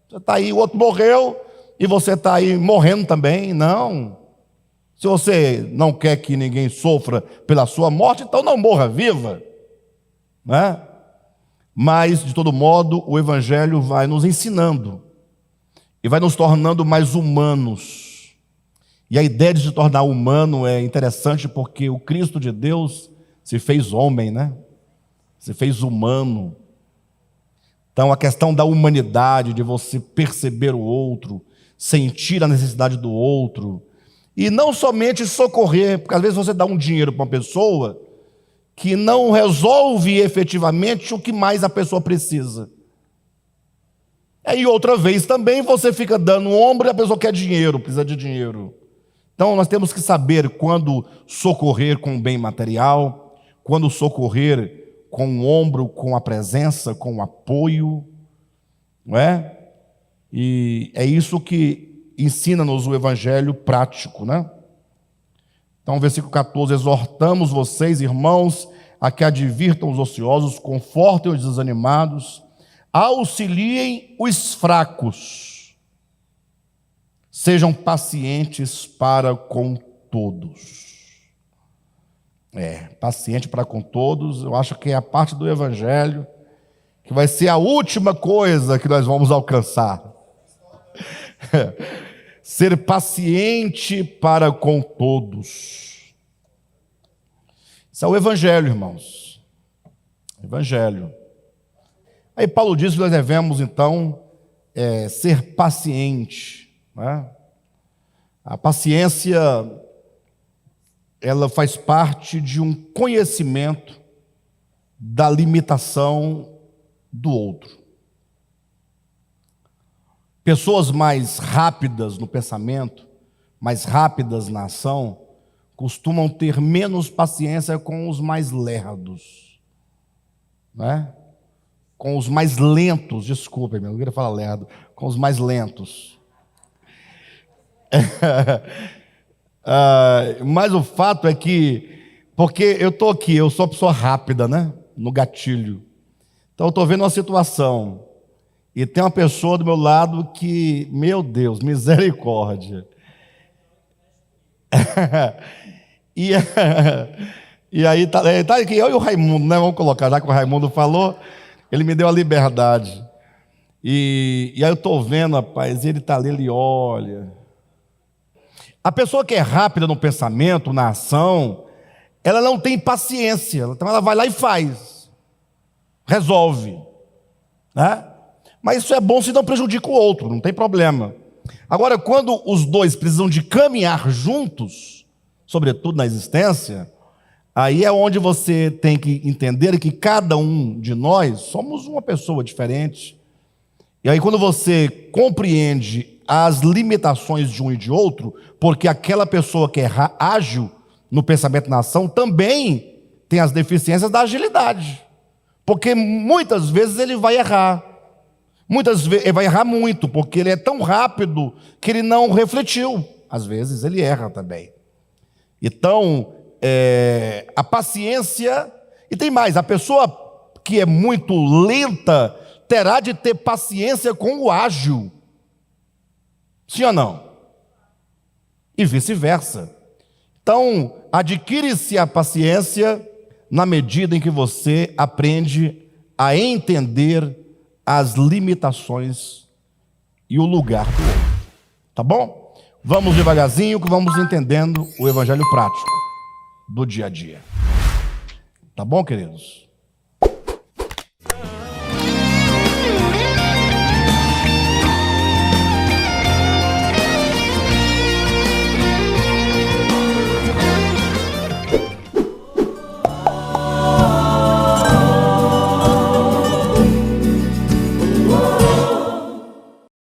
Você está aí, o outro morreu e você está aí morrendo também. Não. Se você não quer que ninguém sofra pela sua morte, então não morra viva. Né? Mas, de todo modo, o Evangelho vai nos ensinando e vai nos tornando mais humanos. E a ideia de se tornar humano é interessante porque o Cristo de Deus se fez homem, né? Se fez humano. Então, a questão da humanidade, de você perceber o outro, sentir a necessidade do outro, e não somente socorrer, porque às vezes você dá um dinheiro para uma pessoa que não resolve efetivamente o que mais a pessoa precisa. E outra vez também você fica dando um ombro e a pessoa quer dinheiro, precisa de dinheiro. Então nós temos que saber quando socorrer com o bem material, quando socorrer com o ombro, com a presença, com o apoio, não é? E é isso que ensina-nos o Evangelho prático, né? Então, versículo 14, exortamos vocês, irmãos, a que advirtam os ociosos, confortem os desanimados, auxiliem os fracos, sejam pacientes para com todos. Paciente para com todos, eu acho que é a parte do Evangelho que vai ser a última coisa que nós vamos alcançar. Ser paciente para com todos. Isso é o Evangelho, irmãos. Evangelho. Aí Paulo diz que nós devemos, então, ser paciente. Né? A paciência, ela faz parte de um conhecimento da limitação do outro. Pessoas mais rápidas no pensamento, mais rápidas na ação, costumam ter menos paciência com os mais lerdos, né? Com os mais lentos, desculpem, eu não queria falar lerdo, com os mais lentos. Mas o fato é que, porque eu estou aqui, eu sou uma pessoa rápida, né? No gatilho. Então eu estou vendo uma situação, E tem uma pessoa do meu lado que, meu Deus, misericórdia. e, e aí tá aqui eu e o Raimundo, né? Vamos colocar, já que o Raimundo falou, ele me deu a liberdade. E aí eu estou vendo, rapaz, ele está ali, ele olha. A pessoa que é rápida no pensamento, na ação, ela não tem paciência, então ela vai lá e faz, resolve, né? Mas isso é bom se não prejudica o outro, não tem problema. Agora, quando os dois precisam de caminhar juntos, sobretudo na existência, aí é onde você tem que entender que cada um de nós somos uma pessoa diferente. E aí quando você compreende as limitações de um e de outro, porque aquela pessoa que é ágil no pensamento e na ação também tem as deficiências da agilidade. Porque muitas vezes ele vai errar. Muitas vezes ele vai errar muito, porque ele é tão rápido que ele não refletiu. Às vezes ele erra também. Então, a paciência... E tem mais, a pessoa que é muito lenta terá de ter paciência com o ágil. Sim ou não? E vice-versa. Então, adquire-se a paciência na medida em que você aprende a entender as limitações e o lugar do outro. Tá bom? Vamos devagarzinho que vamos entendendo o evangelho prático do dia a dia. Tá bom, queridos?